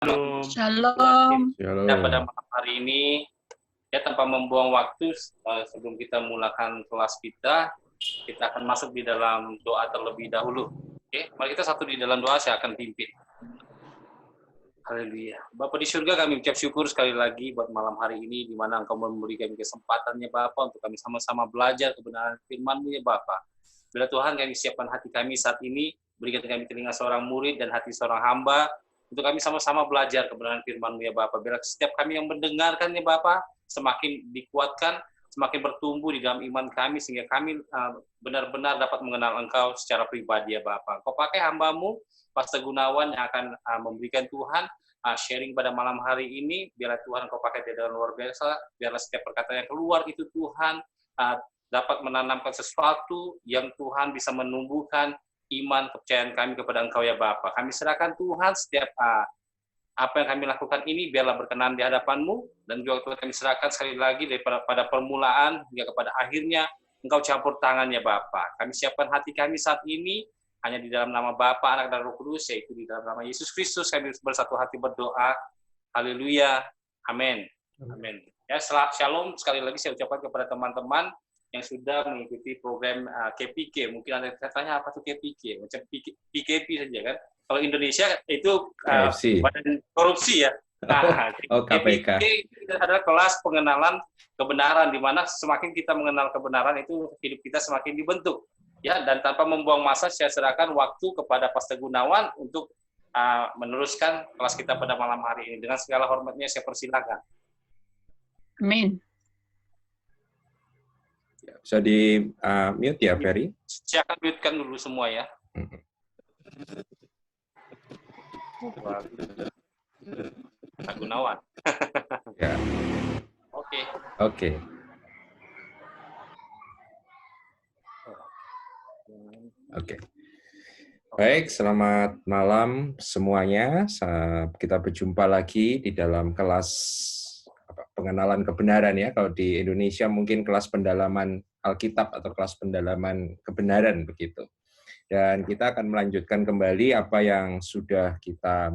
Shalom. Kita pada malam hari ini, ya tanpa membuang waktu, sebelum kita mulakan kelas kita akan masuk di dalam doa terlebih dahulu. Oke, mari kita satu di dalam doa, saya akan pimpin. Haleluya. Bapa di surga, kami ucap syukur sekali lagi buat malam hari ini, di mana Engkau memberi kami kesempatannya Bapa untuk kami sama-sama belajar kebenaran firman-Mu ya Bapa. Bila Tuhan kami siapkan hati kami saat ini, berikan kami telinga seorang murid dan hati seorang hamba, untuk kami sama-sama belajar kebenaran firman-Mu ya Bapa. Biar setiap kami yang mendengarkan ya Bapa, semakin dikuatkan, semakin bertumbuh di dalam iman kami, sehingga kami benar-benar dapat mengenal Engkau secara pribadi ya Bapa. Kau pakai hamba-Mu, Pastor Gunawan, yang akan memberikan Tuhan sharing pada malam hari ini. Biarlah Tuhan Kau pakai dia dengan luar biasa, biarlah setiap perkataan yang keluar itu Tuhan dapat menanamkan sesuatu yang Tuhan bisa menumbuhkan iman, kepercayaan kami kepada Engkau ya Bapa. Kami serahkan Tuhan setiap apa yang kami lakukan ini, biarlah berkenan di hadapan-Mu, dan juga Tuhan kami serahkan sekali lagi daripada pada permulaan hingga kepada akhirnya, Engkau campur tangan ya Bapa. Kami siapkan hati kami saat ini, hanya di dalam nama Bapa, Anak, dan Roh Kudus, yaitu di dalam nama Yesus Kristus, kami bersatu hati berdoa. Haleluya. Amin. Amin. Ya, shalom sekali lagi saya ucapkan kepada teman-teman yang sudah mengikuti program KPK. Mungkin ada yang tanya apa tuh KPK? Macam PKP saja kan. Kalau Indonesia itu badan korupsi ya. Nah, KPK itu adalah kelas pengenalan kebenaran, di mana semakin kita mengenal kebenaran itu hidup kita semakin dibentuk. Ya, dan tanpa membuang masa, saya serahkan waktu kepada Pastor Gunawan untuk meneruskan kelas kita pada malam hari ini. Dengan segala hormatnya saya persilakan. Amin. Bisa di mute ya, Ferry? Saya akan mute-kan dulu semua ya. Pak Gunawan. Ya. Oke. Oke. Oke. Baik, selamat malam semuanya. Kita berjumpa lagi di dalam kelas pengenalan kebenaran ya. Kalau di Indonesia mungkin kelas pendalaman Alkitab atau kelas pendalaman kebenaran begitu. Dan kita akan melanjutkan kembali apa yang sudah kita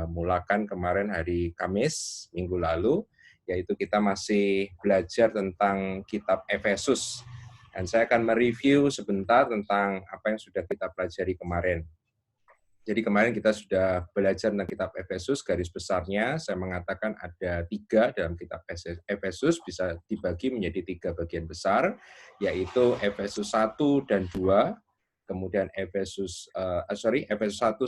mulakan kemarin hari Kamis minggu lalu, yaitu kita masih belajar tentang kitab Efesus. Dan saya akan mereview sebentar tentang apa yang sudah kita pelajari kemarin. Jadi kemarin kita sudah belajar tentang kitab Efesus, garis besarnya saya mengatakan ada 3 dalam kitab Efesus, bisa dibagi menjadi 3 bagian besar, yaitu Efesus 1 dan 2, kemudian Efesus 1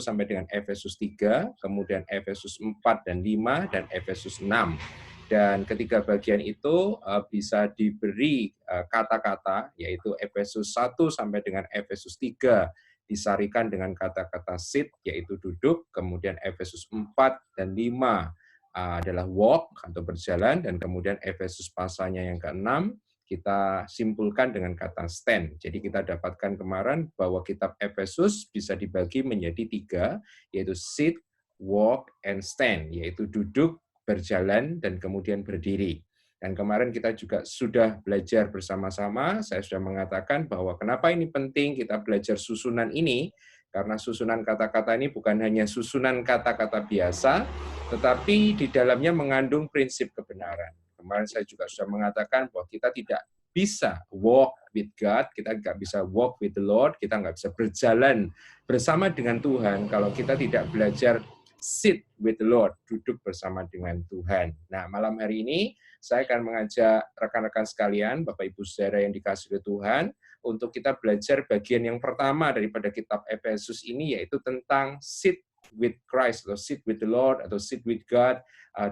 sampai dengan Efesus 3, kemudian Efesus 4 dan 5, dan Efesus 6. Dan ketiga bagian itu bisa diberi kata-kata, yaitu Efesus 1 sampai dengan Efesus 3, disarikan dengan kata-kata sit, yaitu duduk, kemudian Efesus 4 dan 5 adalah walk atau berjalan, dan kemudian Efesus pasalnya yang ke-6 kita simpulkan dengan kata stand. Jadi kita dapatkan kemarin bahwa kitab Efesus bisa dibagi menjadi 3, yaitu sit, walk, and stand, yaitu duduk, berjalan, dan kemudian berdiri. Dan kemarin kita juga sudah belajar bersama-sama, saya sudah mengatakan bahwa kenapa ini penting kita belajar susunan ini, karena susunan kata-kata ini bukan hanya susunan kata-kata biasa, tetapi di dalamnya mengandung prinsip kebenaran. Kemarin saya juga sudah mengatakan bahwa kita tidak bisa walk with God, kita nggak bisa walk with the Lord, kita nggak bisa berjalan bersama dengan Tuhan kalau kita tidak belajar sit with the Lord, duduk bersama dengan Tuhan. Nah, malam hari ini saya akan mengajak rekan-rekan sekalian, Bapak Ibu Saudara yang dikasihi oleh Tuhan, untuk kita belajar bagian yang pertama daripada kitab Efesus ini, yaitu tentang sit with Christ, atau sit with the Lord, atau sit with God,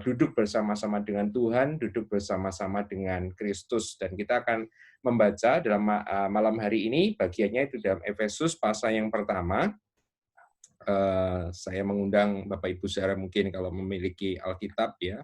duduk bersama-sama dengan Tuhan, duduk bersama-sama dengan Kristus. Dan kita akan membaca dalam malam hari ini, bagiannya itu dalam Efesus pasal yang pertama. Saya mengundang Bapak Ibu saudara mungkin kalau memiliki Alkitab ya,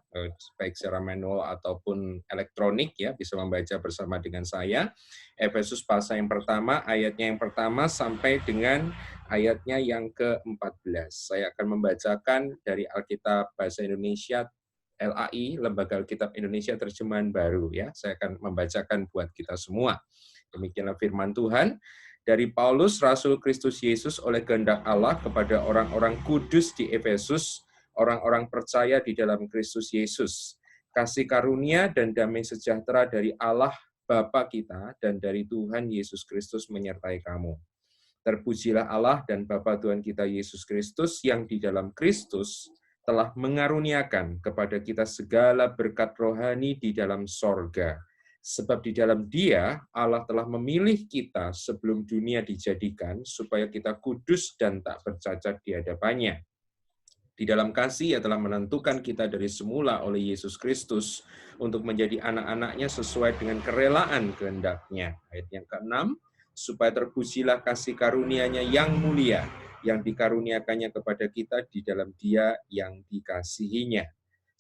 baik secara manual ataupun elektronik ya, bisa membaca bersama dengan saya. Efesus pasal yang pertama, ayatnya yang pertama sampai dengan ayatnya yang ke-14. Saya akan membacakan dari Alkitab Bahasa Indonesia LAI, Lembaga Alkitab Indonesia Terjemahan Baru ya. Saya akan membacakan buat kita semua. Demikianlah firman Tuhan. Dari Paulus, Rasul Kristus Yesus oleh kehendak Allah kepada orang-orang kudus di Efesus, orang-orang percaya di dalam Kristus Yesus. Kasih karunia dan damai sejahtera dari Allah Bapa kita dan dari Tuhan Yesus Kristus menyertai kamu. Terpujilah Allah dan Bapa Tuhan kita Yesus Kristus yang di dalam Kristus telah mengaruniakan kepada kita segala berkat rohani di dalam sorga. Sebab di dalam Dia, Allah telah memilih kita sebelum dunia dijadikan, supaya kita kudus dan tak bercacat di hadapannya. Di dalam kasih, Ia telah menentukan kita dari semula oleh Yesus Kristus untuk menjadi anak-anak-Nya sesuai dengan kerelaan kehendak-Nya. Ayat yang ke-6, supaya terpujilah kasih karunia-Nya yang mulia, yang dikaruniakannya kepada kita di dalam Dia yang dikasihinya.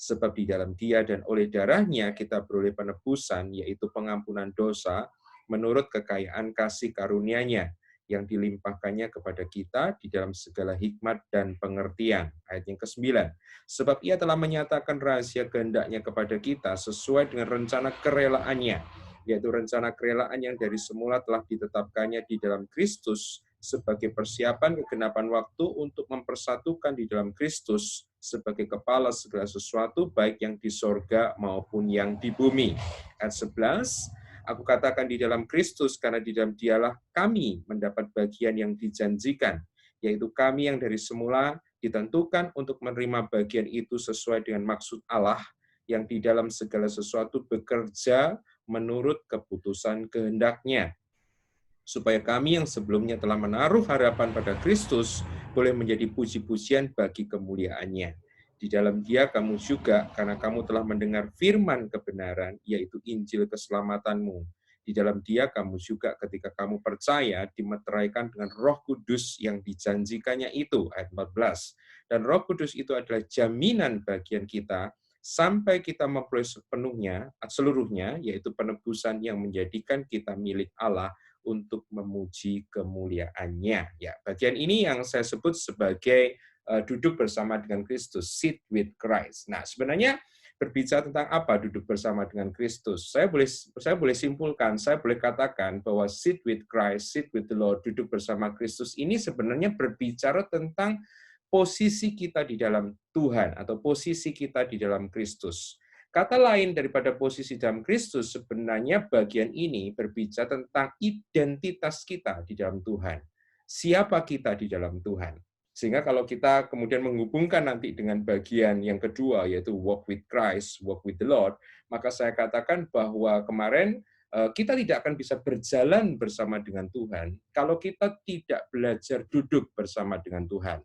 Sebab di dalam Dia dan oleh darah-Nya kita beroleh penebusan, yaitu pengampunan dosa, menurut kekayaan kasih karunia-Nya, yang dilimpahkannya kepada kita di dalam segala hikmat dan pengertian. Ayat yang ke-9. Sebab Ia telah menyatakan rahasia kehendak-Nya kepada kita sesuai dengan rencana kerelaannya, yaitu rencana kerelaan yang dari semula telah ditetapkannya di dalam Kristus sebagai persiapan kegenapan waktu untuk mempersatukan di dalam Kristus sebagai kepala segala sesuatu, baik yang di sorga maupun yang di bumi. Ayat 11, aku katakan di dalam Kristus, karena di dalam Dialah kami mendapat bagian yang dijanjikan, yaitu kami yang dari semula ditentukan untuk menerima bagian itu sesuai dengan maksud Allah, yang di dalam segala sesuatu bekerja menurut keputusan kehendak-Nya, supaya kami yang sebelumnya telah menaruh harapan pada Kristus boleh menjadi puji-pujian bagi kemuliaan-Nya. Di dalam Dia kamu juga, karena kamu telah mendengar firman kebenaran, yaitu Injil keselamatanmu. Di dalam Dia kamu juga ketika kamu percaya dimeteraikan dengan Roh Kudus yang dijanjikannya itu, ayat 14. Dan Roh Kudus itu adalah jaminan bagian kita sampai kita memperoleh seluruhnya, yaitu penebusan yang menjadikan kita milik Allah untuk memuji kemuliaan-Nya. Ya, bagian ini yang saya sebut sebagai duduk bersama dengan Kristus, sit with Christ. Nah, sebenarnya berbicara tentang apa duduk bersama dengan Kristus? Saya boleh simpulkan, saya boleh katakan bahwa sit with Christ, sit with the Lord, duduk bersama Kristus ini sebenarnya berbicara tentang posisi kita di dalam Tuhan atau posisi kita di dalam Kristus. Kata lain daripada posisi dalam Kristus, sebenarnya bagian ini berbicara tentang identitas kita di dalam Tuhan. Siapa kita di dalam Tuhan? Sehingga kalau kita kemudian menghubungkan nanti dengan bagian yang kedua, yaitu walk with Christ, walk with the Lord, maka saya katakan bahwa kemarin kita tidak akan bisa berjalan bersama dengan Tuhan kalau kita tidak belajar duduk bersama dengan Tuhan.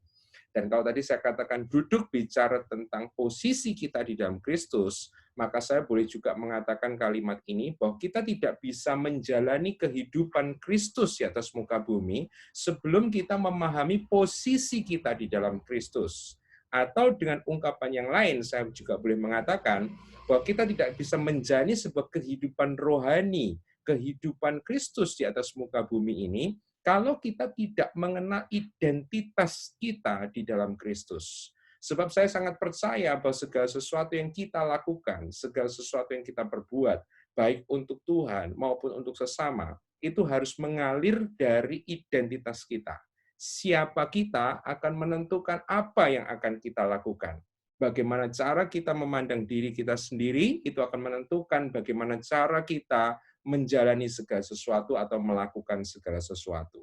Dan kalau tadi saya katakan duduk bicara tentang posisi kita di dalam Kristus, maka saya boleh juga mengatakan kalimat ini bahwa kita tidak bisa menjalani kehidupan Kristus di atas muka bumi sebelum kita memahami posisi kita di dalam Kristus. Atau dengan ungkapan yang lain, saya juga boleh mengatakan bahwa kita tidak bisa menjalani sebuah kehidupan rohani, kehidupan Kristus di atas muka bumi ini, kalau kita tidak mengenal identitas kita di dalam Kristus. Sebab saya sangat percaya bahwa segala sesuatu yang kita lakukan, segala sesuatu yang kita perbuat, baik untuk Tuhan maupun untuk sesama, itu harus mengalir dari identitas kita. Siapa kita akan menentukan apa yang akan kita lakukan. Bagaimana cara kita memandang diri kita sendiri, itu akan menentukan bagaimana cara kita menjalani segala sesuatu atau melakukan segala sesuatu.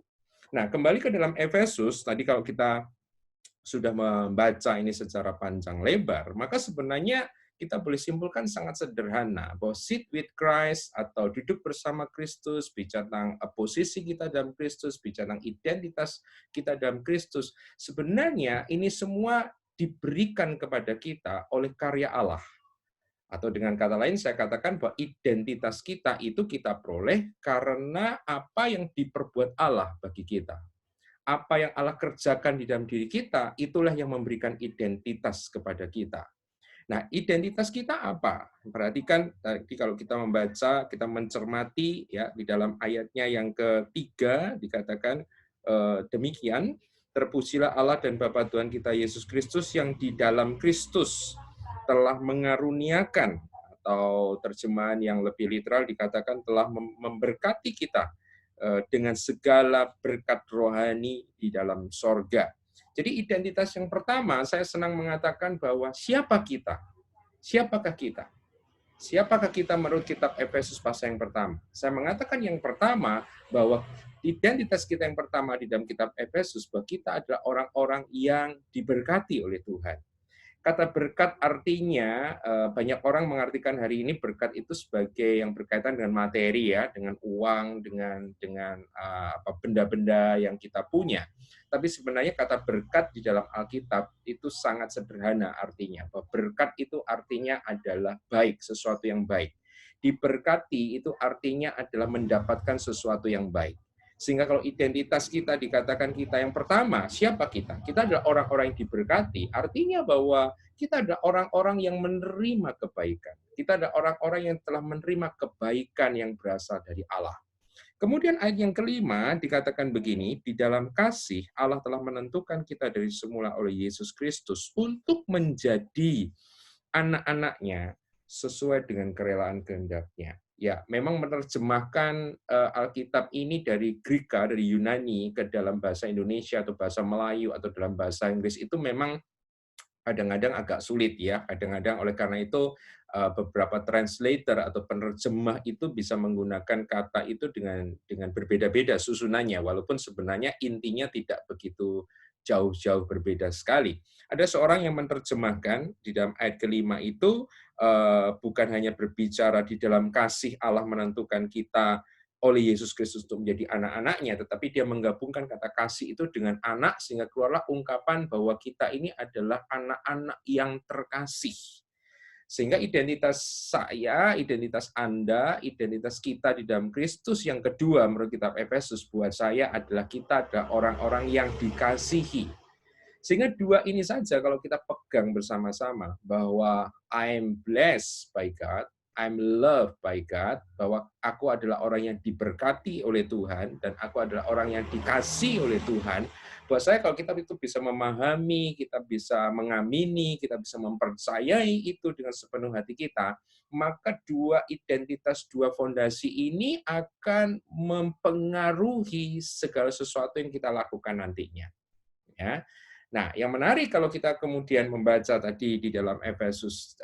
Nah, kembali ke dalam Efesus, tadi kalau kita sudah membaca ini secara panjang lebar, maka sebenarnya kita boleh simpulkan sangat sederhana, bahwa sit with Christ atau duduk bersama Kristus, bicara tentang posisi kita dalam Kristus, bicara tentang identitas kita dalam Kristus, sebenarnya ini semua diberikan kepada kita oleh karya Allah. Atau dengan kata lain, saya katakan bahwa identitas kita itu kita peroleh karena apa yang diperbuat Allah bagi kita. Apa yang Allah kerjakan di dalam diri kita, itulah yang memberikan identitas kepada kita. Nah, identitas kita apa? Perhatikan, tadi kalau kita membaca, kita mencermati, ya di dalam ayatnya yang ketiga, dikatakan demikian, terpujilah Allah dan Bapa Tuhan kita Yesus Kristus yang di dalam Kristus telah mengaruniakan, atau terjemahan yang lebih literal dikatakan telah memberkati kita dengan segala berkat rohani di dalam sorga. Jadi identitas yang pertama, saya senang mengatakan bahwa siapa kita? Siapakah kita? Siapakah kita menurut kitab Efesus pasal yang pertama? Saya mengatakan yang pertama bahwa identitas kita yang pertama di dalam kitab Efesus bahwa kita adalah orang-orang yang diberkati oleh Tuhan. Kata berkat artinya banyak orang mengartikan hari ini berkat itu sebagai yang berkaitan dengan materi ya, dengan uang, dengan benda-benda yang kita punya. Tapi sebenarnya kata berkat di dalam Alkitab itu sangat sederhana artinya. Bahwa berkat itu artinya adalah baik, sesuatu yang baik. Diberkati itu artinya adalah mendapatkan sesuatu yang baik. Sehingga kalau identitas kita dikatakan kita yang pertama, siapa kita? Kita adalah orang-orang yang diberkati, artinya bahwa kita adalah orang-orang yang menerima kebaikan. Kita adalah orang-orang yang telah menerima kebaikan yang berasal dari Allah. Kemudian ayat yang kelima dikatakan begini, di dalam kasih Allah telah menentukan kita dari semula oleh Yesus Kristus untuk menjadi anak-anaknya sesuai dengan kerelaan kehendak-Nya. Ya, memang menerjemahkan Alkitab ini dari Greka, dari Yunani ke dalam bahasa Indonesia atau bahasa Melayu atau dalam bahasa Inggris itu memang kadang-kadang agak sulit ya. Kadang-kadang oleh karena itu beberapa translator atau penerjemah itu bisa menggunakan kata itu dengan berbeda-beda susunannya, walaupun sebenarnya intinya tidak begitu jauh-jauh berbeda sekali. Ada seorang yang menerjemahkan di dalam ayat kelima itu bukan hanya berbicara di dalam kasih Allah menentukan kita oleh Yesus Kristus untuk menjadi anak-anaknya, tetapi dia menggabungkan kata kasih itu dengan anak, sehingga keluarlah ungkapan bahwa kita ini adalah anak-anak yang terkasih. Sehingga identitas saya, identitas Anda, identitas kita di dalam Kristus yang kedua menurut kitab Efesus buat saya adalah kita adalah orang-orang yang dikasihi. Sehingga dua ini saja kalau kita pegang bersama-sama bahwa I'm blessed by God, I'm loved by God, bahwa aku adalah orang yang diberkati oleh Tuhan dan aku adalah orang yang dikasihi oleh Tuhan. Buat saya kalau kita itu bisa memahami, kita bisa mengamini, kita bisa mempercayai itu dengan sepenuh hati kita, maka dua identitas, dua fondasi ini akan mempengaruhi segala sesuatu yang kita lakukan nantinya. Ya. Nah, yang menarik kalau kita kemudian membaca tadi di dalam Efesus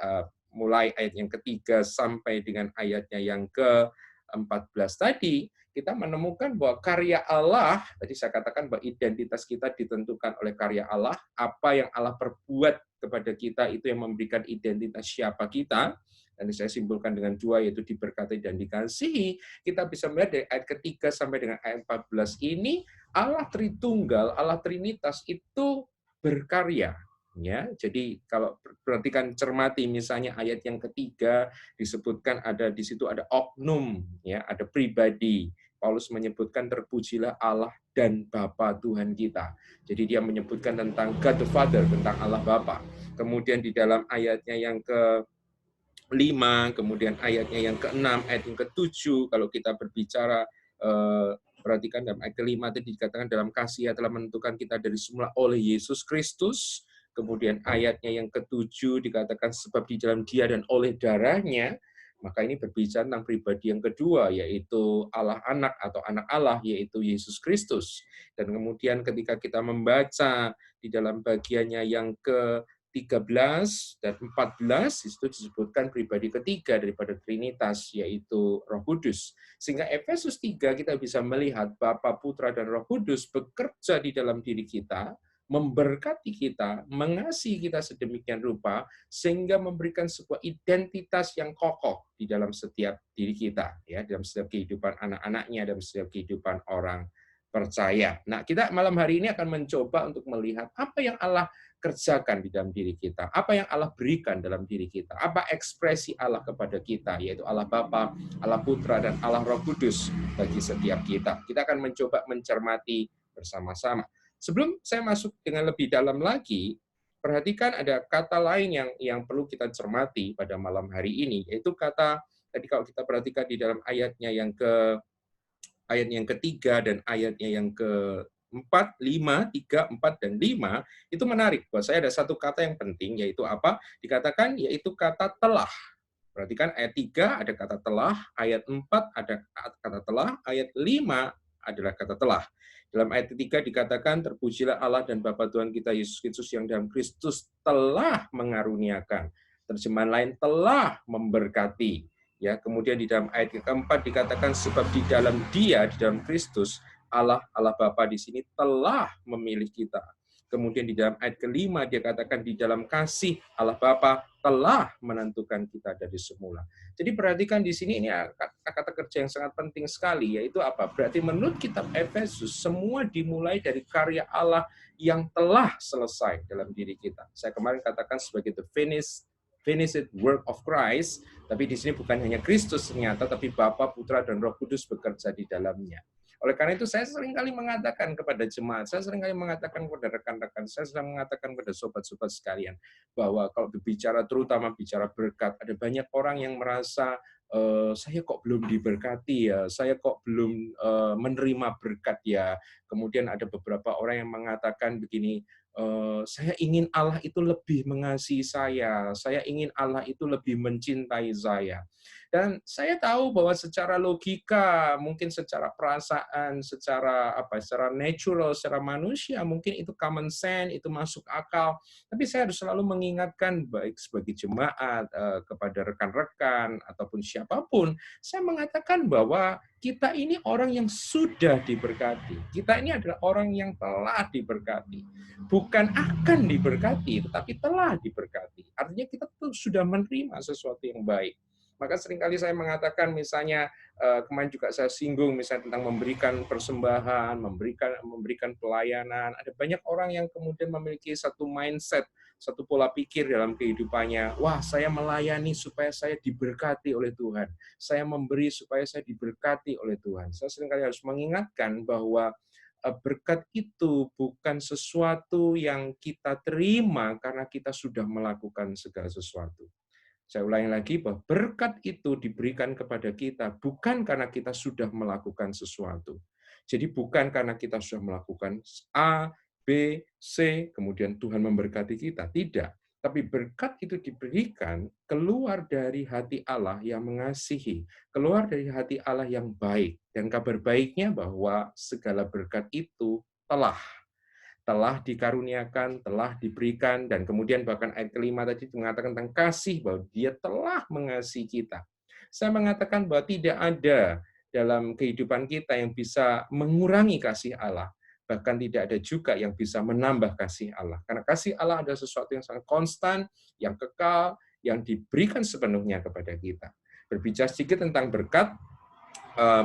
mulai ayat yang ketiga sampai dengan ayatnya yang ke-14 tadi, kita menemukan bahwa karya Allah, tadi saya katakan bahwa identitas kita ditentukan oleh karya Allah, apa yang Allah perbuat kepada kita itu yang memberikan identitas siapa kita, dan saya simpulkan dengan dua, yaitu diberkati dan dikasihi. Kita bisa melihat dari ayat ketiga sampai dengan ayat 14 ini, Allah Tritunggal, Allah Trinitas itu berkarya. Ya, jadi kalau perhatikan cermati misalnya ayat yang ketiga disebutkan ada di situ ada oknum, ya, ada pribadi. Paulus menyebutkan terpujilah Allah dan Bapa Tuhan kita. Jadi dia menyebutkan tentang God the Father, tentang Allah Bapa. Kemudian di dalam ayatnya yang ke-5, kemudian ayatnya yang ke-6, ayat yang ke-7 kalau kita berbicara perhatikan dalam ayat ke-5 tadi dikatakan dalam kasih telah menentukan kita dari semula oleh Yesus Kristus. Kemudian ayatnya yang ke-7 dikatakan sebab di dalam Dia dan oleh darahnya, maka ini berbicara tentang pribadi yang kedua, yaitu Allah Anak atau Anak Allah, yaitu Yesus Kristus. Dan kemudian ketika kita membaca di dalam bagiannya yang ke-13 dan 14, itu disebutkan pribadi ketiga daripada Trinitas, yaitu Roh Kudus. Sehingga Efesus 3 kita bisa melihat Bapa, Putra, dan Roh Kudus bekerja di dalam diri kita, memberkati kita, mengasihi kita sedemikian rupa, sehingga memberikan sebuah identitas yang kokoh di dalam setiap diri kita, ya, dalam setiap kehidupan anak-anaknya, dalam setiap kehidupan orang percaya. Nah, kita malam hari ini akan mencoba untuk melihat apa yang Allah kerjakan di dalam diri kita, apa yang Allah berikan dalam diri kita, apa ekspresi Allah kepada kita, yaitu Allah Bapa, Allah Putra, dan Allah Roh Kudus bagi setiap kita. Kita akan mencoba mencermati bersama-sama. Sebelum saya masuk dengan lebih dalam lagi, perhatikan ada kata lain yang perlu kita cermati pada malam hari ini, yaitu kata, tadi kalau kita perhatikan di dalam ayatnya yang ketiga dan ayatnya yang ke-4, 5, 3, 4, dan 5, itu menarik. Buat saya ada satu kata yang penting, yaitu apa? Dikatakan, yaitu kata telah. Perhatikan ayat 3 ada kata telah, ayat 4 ada kata telah, ayat 5 adalah kata telah. Dalam ayat ketiga dikatakan, terpujilah Allah dan Bapa Tuhan kita Yesus Kristus yang dalam Kristus telah mengaruniakan. Terjemahan lain, telah memberkati. Ya, kemudian di dalam ayat keempat dikatakan, sebab di dalam Dia, di dalam Kristus, Allah Bapa di sini telah memilih kita. Kemudian di dalam ayat kelima dia katakan di dalam kasih Allah Bapa telah menentukan kita dari semula. Jadi perhatikan di sini ini kata kerja yang sangat penting sekali, yaitu apa? Berarti menurut kitab Efesus semua dimulai dari karya Allah yang telah selesai dalam diri kita. Saya kemarin katakan sebagai the finished work of Christ, tapi di sini bukan hanya Kristus ternyata, tapi Bapa, Putra, dan Roh Kudus bekerja di dalamnya. Oleh karena itu, saya seringkali mengatakan kepada jemaat, saya seringkali mengatakan kepada rekan-rekan, saya sering mengatakan kepada sobat-sobat sekalian, bahwa kalau berbicara, terutama bicara berkat, ada banyak orang yang merasa, saya kok belum diberkati ya, saya kok belum menerima berkat ya. Kemudian ada beberapa orang yang mengatakan begini, saya ingin Allah itu lebih mengasihi saya ingin Allah itu lebih mencintai saya. Dan saya tahu bahwa secara logika, mungkin secara perasaan, secara natural, secara manusia, mungkin itu common sense, itu masuk akal. Tapi saya harus selalu mengingatkan, baik sebagai jemaat, kepada rekan-rekan, ataupun siapapun, saya mengatakan bahwa kita ini orang yang sudah diberkati. Kita ini adalah orang yang telah diberkati. Bukan akan diberkati, tetapi telah diberkati. Artinya kita tuh sudah menerima sesuatu yang baik. Maka seringkali saya mengatakan misalnya, kemarin juga saya singgung misalnya tentang memberikan persembahan, memberikan pelayanan. Ada banyak orang yang kemudian memiliki satu mindset, satu pola pikir dalam kehidupannya. Wah, saya melayani supaya saya diberkati oleh Tuhan. Saya memberi supaya saya diberkati oleh Tuhan. Saya seringkali harus mengingatkan bahwa berkat itu bukan sesuatu yang kita terima karena kita sudah melakukan segala sesuatu. Saya ulangi lagi bahwa berkat itu diberikan kepada kita bukan karena kita sudah melakukan sesuatu. Jadi bukan karena kita sudah melakukan A, B, C, kemudian Tuhan memberkati kita. Tidak. Tapi berkat itu diberikan keluar dari hati Allah yang mengasihi, keluar dari hati Allah yang baik. Dan kabar baiknya bahwa segala berkat itu telah dikaruniakan, telah diberikan, dan kemudian bahkan ayat kelima tadi mengatakan tentang kasih, bahwa dia telah mengasihi kita. Saya mengatakan bahwa tidak ada dalam kehidupan kita yang bisa mengurangi kasih Allah, bahkan tidak ada juga yang bisa menambah kasih Allah. Karena kasih Allah adalah sesuatu yang sangat konstan, yang kekal, yang diberikan sepenuhnya kepada kita. Berbicara sedikit tentang berkat,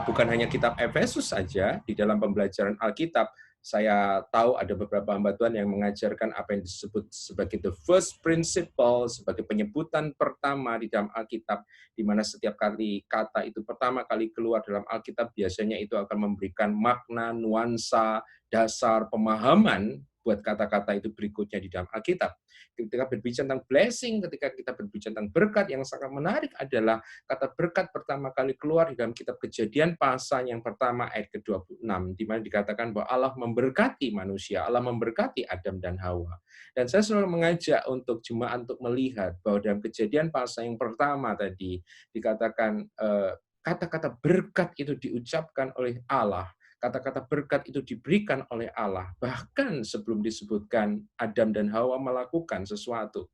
bukan hanya kitab Efesus saja, di dalam pembelajaran Alkitab, saya tahu ada beberapa hamba Tuhan yang mengajarkan apa yang disebut sebagai the first principle, sebagai penyebutan pertama di dalam Alkitab, di mana setiap kali kata itu pertama kali keluar dalam Alkitab, biasanya itu akan memberikan makna, nuansa, dasar, pemahaman buat kata-kata itu berikutnya di dalam Alkitab. Ketika berbicara tentang blessing, ketika kita berbicara tentang berkat, yang sangat menarik adalah kata berkat pertama kali keluar di dalam kitab Kejadian pasal yang pertama ayat ke-26, di mana dikatakan bahwa Allah memberkati manusia, Allah memberkati Adam dan Hawa. Dan saya selalu mengajak untuk jemaat untuk melihat bahwa dalam Kejadian pasal yang pertama tadi dikatakan kata-kata berkat itu diucapkan oleh Allah. Kata-kata berkat itu diberikan oleh Allah, bahkan sebelum disebutkan Adam dan Hawa melakukan sesuatu.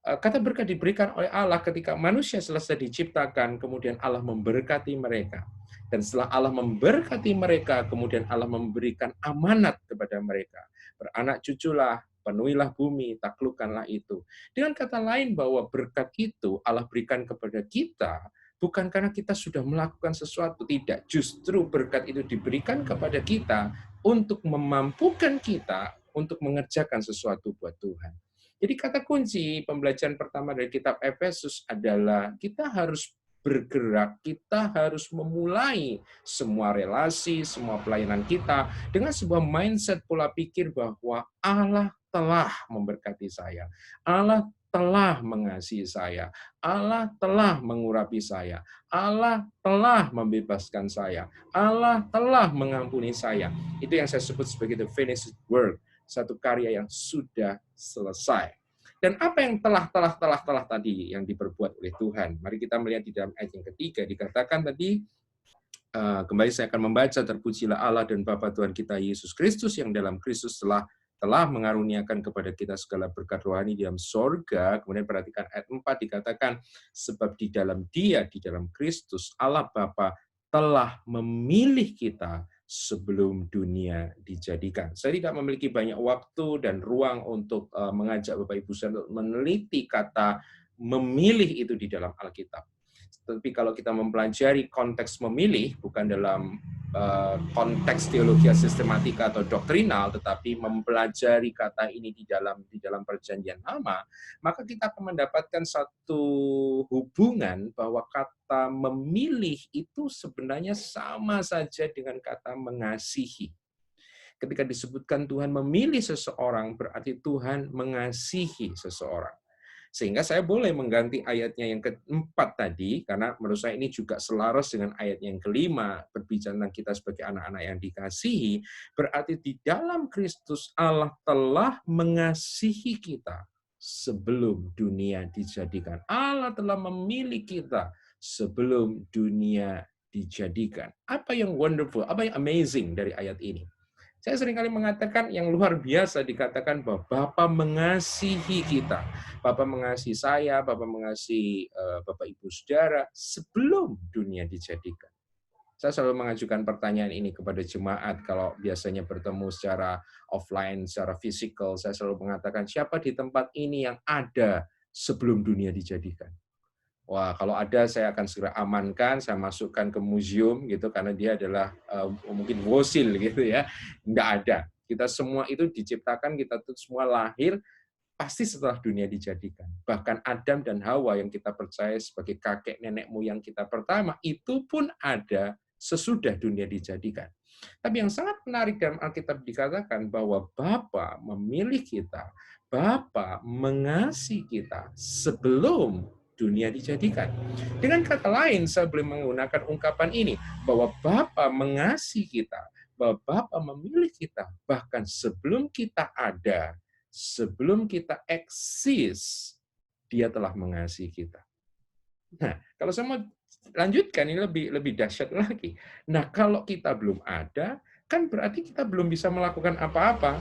Kata berkat diberikan oleh Allah ketika manusia selesai diciptakan, kemudian Allah memberkati mereka. Dan setelah Allah memberkati mereka, kemudian Allah memberikan amanat kepada mereka. Beranak cuculah, penuhilah bumi, taklukkanlah itu. Dengan kata lain bahwa berkat itu Allah berikan kepada kita, bukan karena kita sudah melakukan sesuatu, tidak. Justru berkat itu diberikan kepada kita untuk memampukan kita untuk mengerjakan sesuatu buat Tuhan. Jadi kata kunci pembelajaran pertama dari kitab Efesus adalah kita harus bergerak, kita harus memulai semua relasi, semua pelayanan kita dengan sebuah mindset pola pikir bahwa Allah telah memberkati saya. Allah telah mengasihi saya. Allah telah mengurapi saya. Allah telah membebaskan saya. Allah telah mengampuni saya. Itu yang saya sebut sebagai the finished work. Satu karya yang sudah selesai. Dan apa yang telah tadi yang diperbuat oleh Tuhan? Mari kita melihat di dalam ayat yang ketiga, dikatakan tadi, Kembali saya akan membaca, terpujilah Allah dan Bapa Tuhan kita Yesus Kristus yang dalam Kristus telah mengaruniakan kepada kita segala berkat rohani di dalam sorga. Kemudian perhatikan ayat 4 dikatakan, sebab di dalam Dia, di dalam Kristus, Allah Bapa telah memilih kita sebelum dunia dijadikan. Saya tidak memiliki banyak waktu dan ruang untuk mengajak Bapak Ibu saya untuk meneliti kata memilih itu di dalam Alkitab. Tapi kalau kita mempelajari konteks memilih, bukan dalam konteks teologi sistematika atau doktrinal, tetapi mempelajari kata ini di dalam perjanjian lama, maka kita akan mendapatkan satu hubungan bahwa kata memilih itu sebenarnya sama saja dengan kata mengasihi. Ketika disebutkan Tuhan memilih seseorang, berarti Tuhan mengasihi seseorang. Sehingga saya boleh mengganti ayatnya yang keempat tadi, karena menurut saya ini juga selaras dengan ayat yang kelima, berbicara tentang kita sebagai anak-anak yang dikasihi, berarti di dalam Kristus Allah telah mengasihi kita sebelum dunia dijadikan. Allah telah memilih kita sebelum dunia dijadikan. Apa yang wonderful, apa yang amazing dari ayat ini? Saya seringkali mengatakan yang luar biasa dikatakan bahwa Bapa mengasihi kita. Bapa mengasihi saya, Bapa mengasihi Bapak Ibu Saudara sebelum dunia dijadikan. Saya selalu mengajukan pertanyaan ini kepada jemaat kalau biasanya bertemu secara offline, secara fisikal. Saya selalu mengatakan, siapa di tempat ini yang ada sebelum dunia dijadikan? Wah, kalau ada saya akan segera amankan, saya masukkan ke museum gitu karena dia adalah mungkin fosil gitu ya. Enggak ada. Kita semua itu diciptakan, kita tuh semua lahir pasti setelah dunia dijadikan. Bahkan Adam dan Hawa yang kita percaya sebagai kakek nenek moyang kita pertama itu pun ada sesudah dunia dijadikan. Tapi yang sangat menarik dalam Alkitab dikatakan bahwa Bapa memilih kita, Bapa mengasihi kita sebelum dunia dijadikan. Dengan kata lain, saya boleh menggunakan ungkapan ini, bahwa Bapa mengasihi kita, bahwa Bapa memilih kita, bahkan sebelum kita ada, sebelum kita eksis, Dia telah mengasihi kita. Nah, kalau saya mau lanjutkan, ini lebih dahsyat lagi. Nah, kalau kita belum ada, kan berarti kita belum bisa melakukan apa-apa.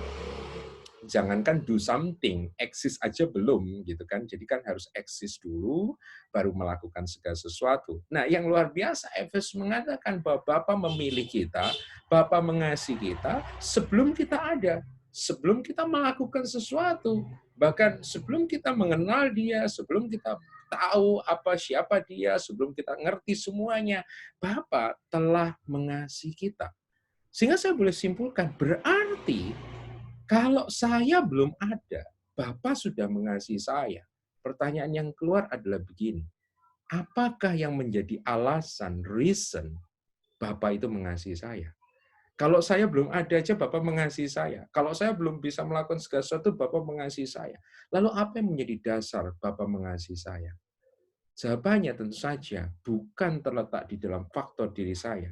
Jangankan do something, eksis aja belum gitu kan. Jadi kan harus eksis dulu baru melakukan segala sesuatu. Nah, yang luar biasa Efesus mengatakan bahwa Bapa memilih kita, Bapa mengasihi kita sebelum kita ada, sebelum kita melakukan sesuatu, bahkan sebelum kita mengenal Dia, sebelum kita tahu siapa Dia, sebelum kita ngerti semuanya, Bapa telah mengasihi kita. Sehingga saya boleh simpulkan, berarti kalau saya belum ada, Bapak sudah mengasihi saya. Pertanyaan yang keluar adalah begini, apakah yang menjadi alasan, reason, Bapak itu mengasihi saya? Kalau saya belum ada aja, Bapak mengasihi saya. Kalau saya belum bisa melakukan segala sesuatu, Bapak mengasihi saya. Lalu apa yang menjadi dasar Bapak mengasihi saya? Jawabannya tentu saja bukan terletak di dalam faktor diri saya,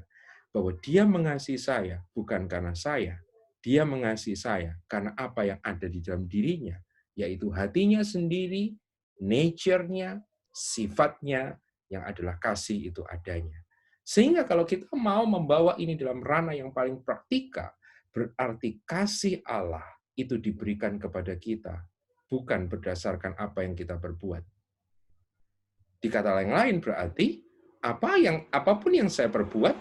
bahwa Dia mengasihi saya bukan karena saya, Dia mengasihi saya karena apa yang ada di dalam dirinya, yaitu hatinya sendiri, nature-nya, sifatnya, yang adalah kasih itu adanya. Sehingga kalau kita mau membawa ini dalam ranah yang paling praktikal, berarti kasih Allah itu diberikan kepada kita, bukan berdasarkan apa yang kita perbuat. Di kata lain berarti, apapun yang saya perbuat,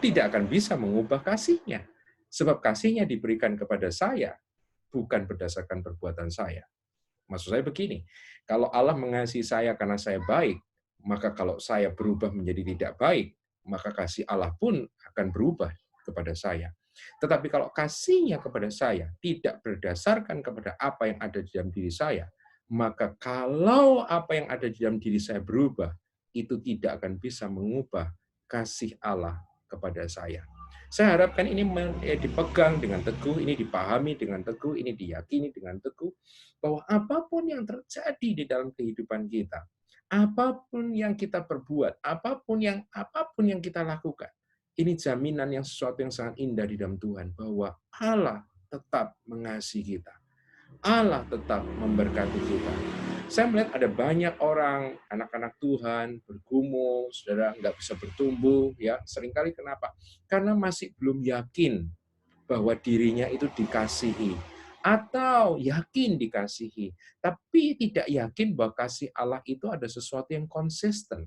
tidak akan bisa mengubah kasih-Nya. Sebab kasih-Nya diberikan kepada saya, bukan berdasarkan perbuatan saya. Maksud saya begini, kalau Allah mengasihi saya karena saya baik, maka kalau saya berubah menjadi tidak baik, maka kasih Allah pun akan berubah kepada saya. Tetapi kalau kasih-Nya kepada saya tidak berdasarkan kepada apa yang ada di dalam diri saya, maka kalau apa yang ada di dalam diri saya berubah, itu tidak akan bisa mengubah kasih Allah kepada saya. Saya harapkan ini dipegang dengan teguh, ini dipahami dengan teguh, ini diyakini dengan teguh, bahwa apapun yang terjadi di dalam kehidupan kita, apapun yang kita perbuat, apapun yang kita lakukan, ini jaminan yang sesuatu yang sangat indah di dalam Tuhan, bahwa Allah tetap mengasihi kita. Allah tetap memberkati kita. Saya melihat ada banyak orang, anak-anak Tuhan, bergumul, saudara, nggak bisa bertumbuh. Ya, seringkali kenapa? Karena masih belum yakin bahwa dirinya itu dikasihi. Atau yakin dikasihi, tapi tidak yakin bahwa kasih Allah itu ada sesuatu yang konsisten.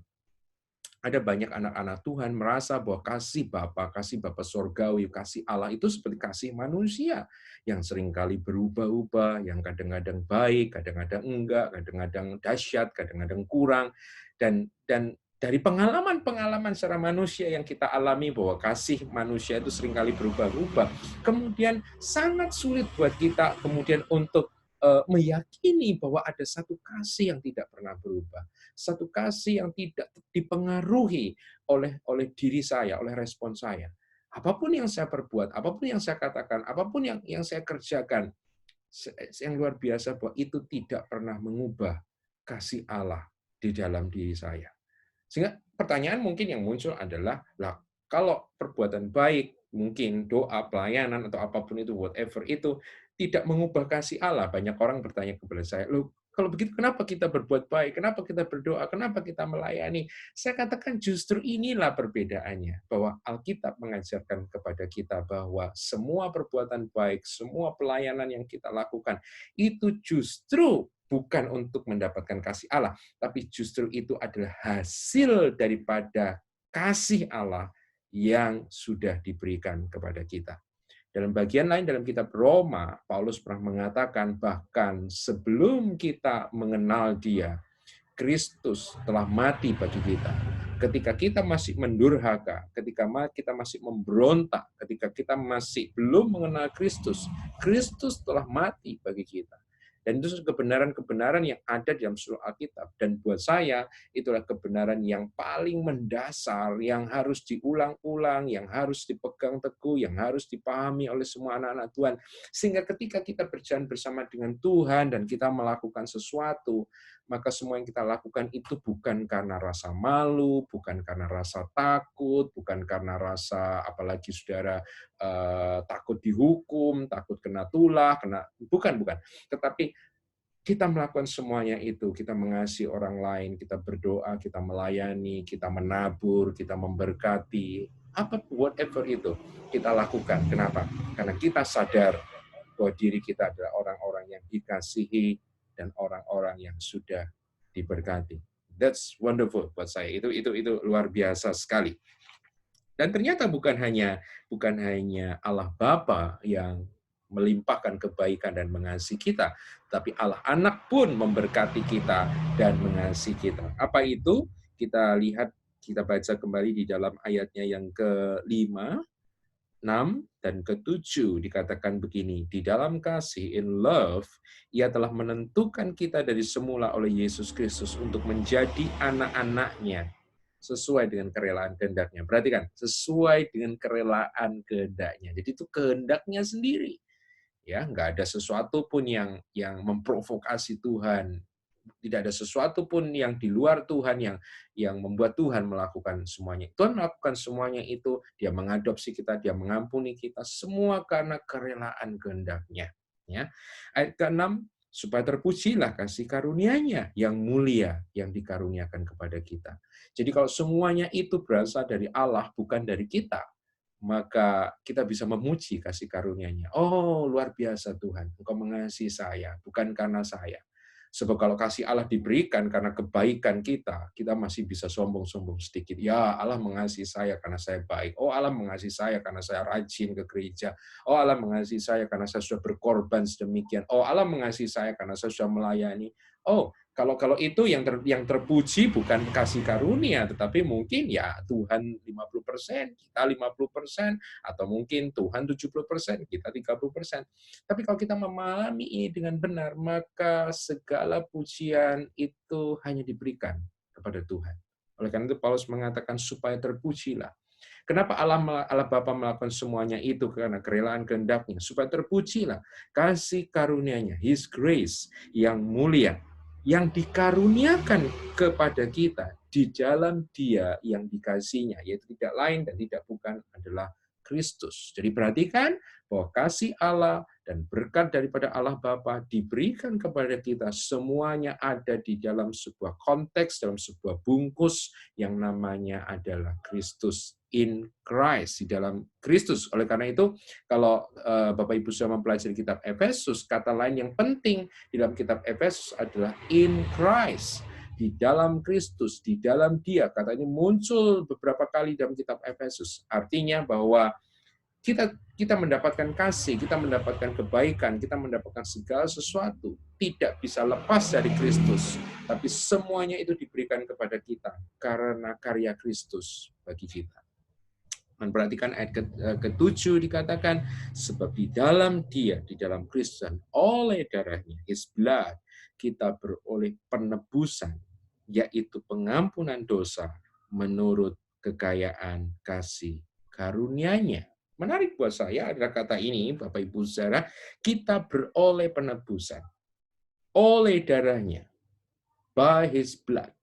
Ada banyak anak-anak Tuhan merasa bahwa kasih Bapa surgawi, kasih Allah itu seperti kasih manusia yang seringkali berubah-ubah, yang kadang-kadang baik, kadang-kadang enggak, kadang-kadang dahsyat, kadang-kadang kurang. Dan dari pengalaman-pengalaman secara manusia yang kita alami bahwa kasih manusia itu seringkali berubah-ubah, kemudian sangat sulit buat kita kemudian untuk meyakini bahwa ada satu kasih yang tidak pernah berubah, satu kasih yang tidak dipengaruhi oleh diri saya, oleh respon saya. Apapun yang saya perbuat, apapun yang saya katakan, apapun yang saya kerjakan, yang luar biasa bahwa itu tidak pernah mengubah kasih Allah di dalam diri saya. Sehingga pertanyaan mungkin yang muncul adalah, lah, kalau perbuatan baik, mungkin doa, pelayanan, atau apapun itu, whatever itu, tidak mengubah kasih Allah. Banyak orang bertanya kepada saya, loh, kalau begitu kenapa kita berbuat baik? Kenapa kita berdoa? Kenapa kita melayani? Saya katakan justru inilah perbedaannya. Bahwa Alkitab mengajarkan kepada kita bahwa semua perbuatan baik, semua pelayanan yang kita lakukan, itu justru bukan untuk mendapatkan kasih Allah, tapi justru itu adalah hasil daripada kasih Allah yang sudah diberikan kepada kita. Dalam bagian lain dalam kitab Roma, Paulus pernah mengatakan bahkan sebelum kita mengenal Dia, Kristus telah mati bagi kita. Ketika kita masih mendurhaka, ketika kita masih memberontak, ketika kita masih belum mengenal Kristus, Kristus telah mati bagi kita. Dan itu kebenaran-kebenaran yang ada di dalam seluruh Alkitab. Dan buat saya, itulah kebenaran yang paling mendasar, yang harus diulang-ulang, yang harus dipegang teguh, yang harus dipahami oleh semua anak-anak Tuhan. Sehingga ketika kita berjalan bersama dengan Tuhan dan kita melakukan sesuatu, maka semua yang kita lakukan itu bukan karena rasa malu, bukan karena rasa takut, bukan karena rasa, apalagi saudara, takut dihukum, takut kena tulah, bukan. Tetapi kita melakukan semuanya itu, kita mengasihi orang lain, kita berdoa, kita melayani, kita menabur, kita memberkati, whatever itu kita lakukan. Kenapa? Karena kita sadar bahwa diri kita adalah orang-orang yang dikasihi dan orang-orang yang sudah diberkati. That's wonderful buat saya. Itu luar biasa sekali. Dan ternyata bukan hanya Allah Bapa yang melimpahkan kebaikan dan mengasihi kita, tapi Allah Anak pun memberkati kita dan mengasihi kita. Apa itu? Kita lihat, kita baca kembali di dalam ayatnya yang ke-5, 6, dan ke-7 dikatakan begini, di dalam kasih, in love, Ia telah menentukan kita dari semula oleh Yesus Kristus untuk menjadi anak-anak-Nya, sesuai dengan kerelaan kehendak-Nya. Perhatikan, sesuai dengan kerelaan kehendak-Nya. Jadi itu kehendak-Nya sendiri. Ya, nggak ada sesuatu pun yang memprovokasi Tuhan. Tidak ada sesuatu pun yang di luar Tuhan yang membuat Tuhan melakukan semuanya. Tuhan melakukan semuanya itu, Dia mengadopsi kita, Dia mengampuni kita, semua karena kerelaan kehendak-Nya. Ya. Ayat ke-6, supaya terpujilah kasih karunia-Nya yang mulia yang dikaruniakan kepada kita. Jadi kalau semuanya itu berasal dari Allah, bukan dari kita, maka kita bisa memuji kasih karunia-Nya. Oh, luar biasa Tuhan, Engkau mengasihi saya, bukan karena saya. Sebab kalau kasih Allah diberikan karena kebaikan kita masih bisa sombong-sombong sedikit. Ya, Allah mengasihi saya karena saya baik. Oh, Allah mengasihi saya karena saya rajin ke gereja. Oh, Allah mengasihi saya karena saya sudah berkorban sedemikian. Oh, Allah mengasihi saya karena saya sudah melayani. Oh, kalau itu yang terpuji bukan kasih karunia, tetapi mungkin ya Tuhan 50%, kita 50%, atau mungkin Tuhan 70%, kita 30%. Tapi kalau kita memahami ini dengan benar, maka segala pujian itu hanya diberikan kepada Tuhan. Oleh karena itu Paulus mengatakan supaya terpujilah. Kenapa Allah Bapa melakukan semuanya itu? Karena kerelaan kehendak-Nya, supaya terpujilah kasih karunia-Nya, His grace yang mulia, yang dikaruniakan kepada kita di dalam Dia yang dikasihinya, yaitu tidak lain dan tidak bukan adalah Kristus. Jadi perhatikan bahwa kasih Allah dan berkat daripada Allah Bapa diberikan kepada kita, semuanya ada di dalam sebuah konteks, dalam sebuah bungkus yang namanya adalah Kristus, in Christ, di dalam Kristus. Oleh karena itu, kalau Bapak Ibu sudah mempelajari kitab Efesus, kata lain yang penting di dalam kitab Efesus adalah in Christ, di dalam Kristus, di dalam Dia. Kata ini muncul beberapa kali dalam kitab Efesus. Artinya bahwa kita mendapatkan kasih, kita mendapatkan kebaikan, kita mendapatkan segala sesuatu tidak bisa lepas dari Kristus, tapi semuanya itu diberikan kepada kita karena karya Kristus bagi kita. Dan perhatikan ayat ke-7 dikatakan, sebab di dalam Dia, di dalam Kristus, oleh darahnya, His blood, kita beroleh penebusan, yaitu pengampunan dosa menurut kekayaan kasih karunia-Nya. Menarik buat saya adalah kata ini, Bapak Ibu Saudara, kita beroleh penebusan oleh darahnya, by His blood.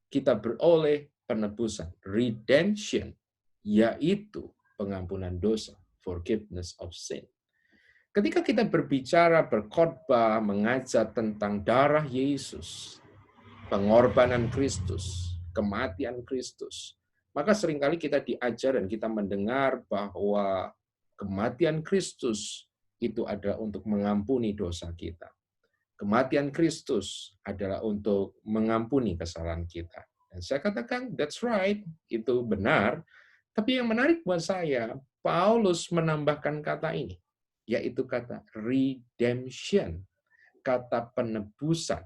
Kita beroleh penebusan, redemption, yaitu pengampunan dosa, forgiveness of sin. Ketika kita berbicara, berkhotbah, mengajar tentang darah Yesus, pengorbanan Kristus, kematian Kristus, maka seringkali kita diajar dan kita mendengar bahwa kematian Kristus itu adalah untuk mengampuni dosa kita. Kematian Kristus adalah untuk mengampuni kesalahan kita. Dan saya katakan, that's right, itu benar. Tapi yang menarik buat saya, Paulus menambahkan kata ini, yaitu kata redemption, kata penebusan.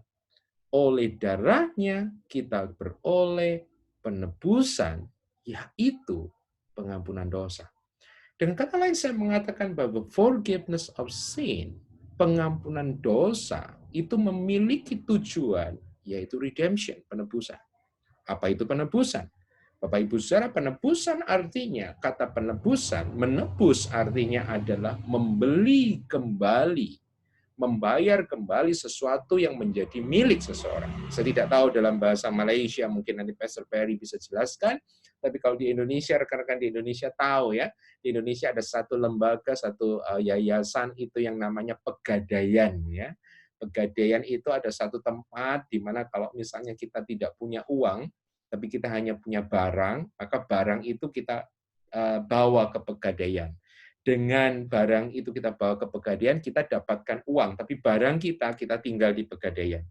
Oleh darahnya kita beroleh penebusan, yaitu pengampunan dosa. Dengan kata lain saya mengatakan bahwa forgiveness of sin, pengampunan dosa, itu memiliki tujuan, yaitu redemption, penebusan. Apa itu penebusan? Bapak Ibu Saudara, penebusan artinya, kata penebusan, menebus artinya adalah membeli kembali, membayar kembali sesuatu yang menjadi milik seseorang. Saya tidak tahu dalam bahasa Malaysia, mungkin nanti Pastor Perry bisa jelaskan, tapi kalau di Indonesia, rekan-rekan di Indonesia tahu ya, di Indonesia ada satu lembaga, satu yayasan itu yang namanya Pegadaian. Ya. Pegadaian itu ada satu tempat di mana kalau misalnya kita tidak punya uang, tapi kita hanya punya barang, maka barang itu kita bawa ke Pegadaian. Dengan barang itu kita bawa ke Pegadaian, kita dapatkan uang, tapi barang kita tinggal di Pegadaian.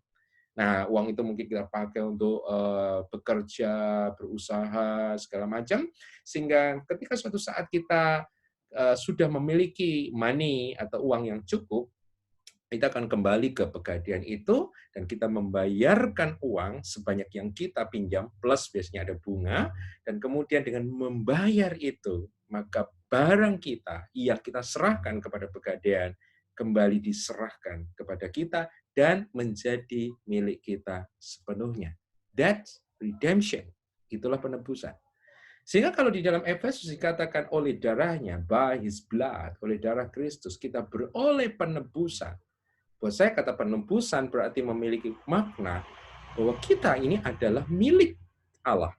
Nah, uang itu mungkin kita pakai untuk bekerja, berusaha, segala macam, sehingga ketika suatu saat kita sudah memiliki money atau uang yang cukup, kita akan kembali ke Pegadaian itu, dan kita membayarkan uang sebanyak yang kita pinjam, plus biasanya ada bunga, dan kemudian dengan membayar itu, maka barang kita yang kita serahkan kepada Pegadaian kembali diserahkan kepada kita dan menjadi milik kita sepenuhnya. That's redemption. Itulah penebusan. Sehingga kalau di dalam Efesus dikatakan oleh darahnya, by His blood, oleh darah Kristus, kita beroleh penebusan. Buat saya kata penebusan berarti memiliki makna bahwa kita ini adalah milik Allah.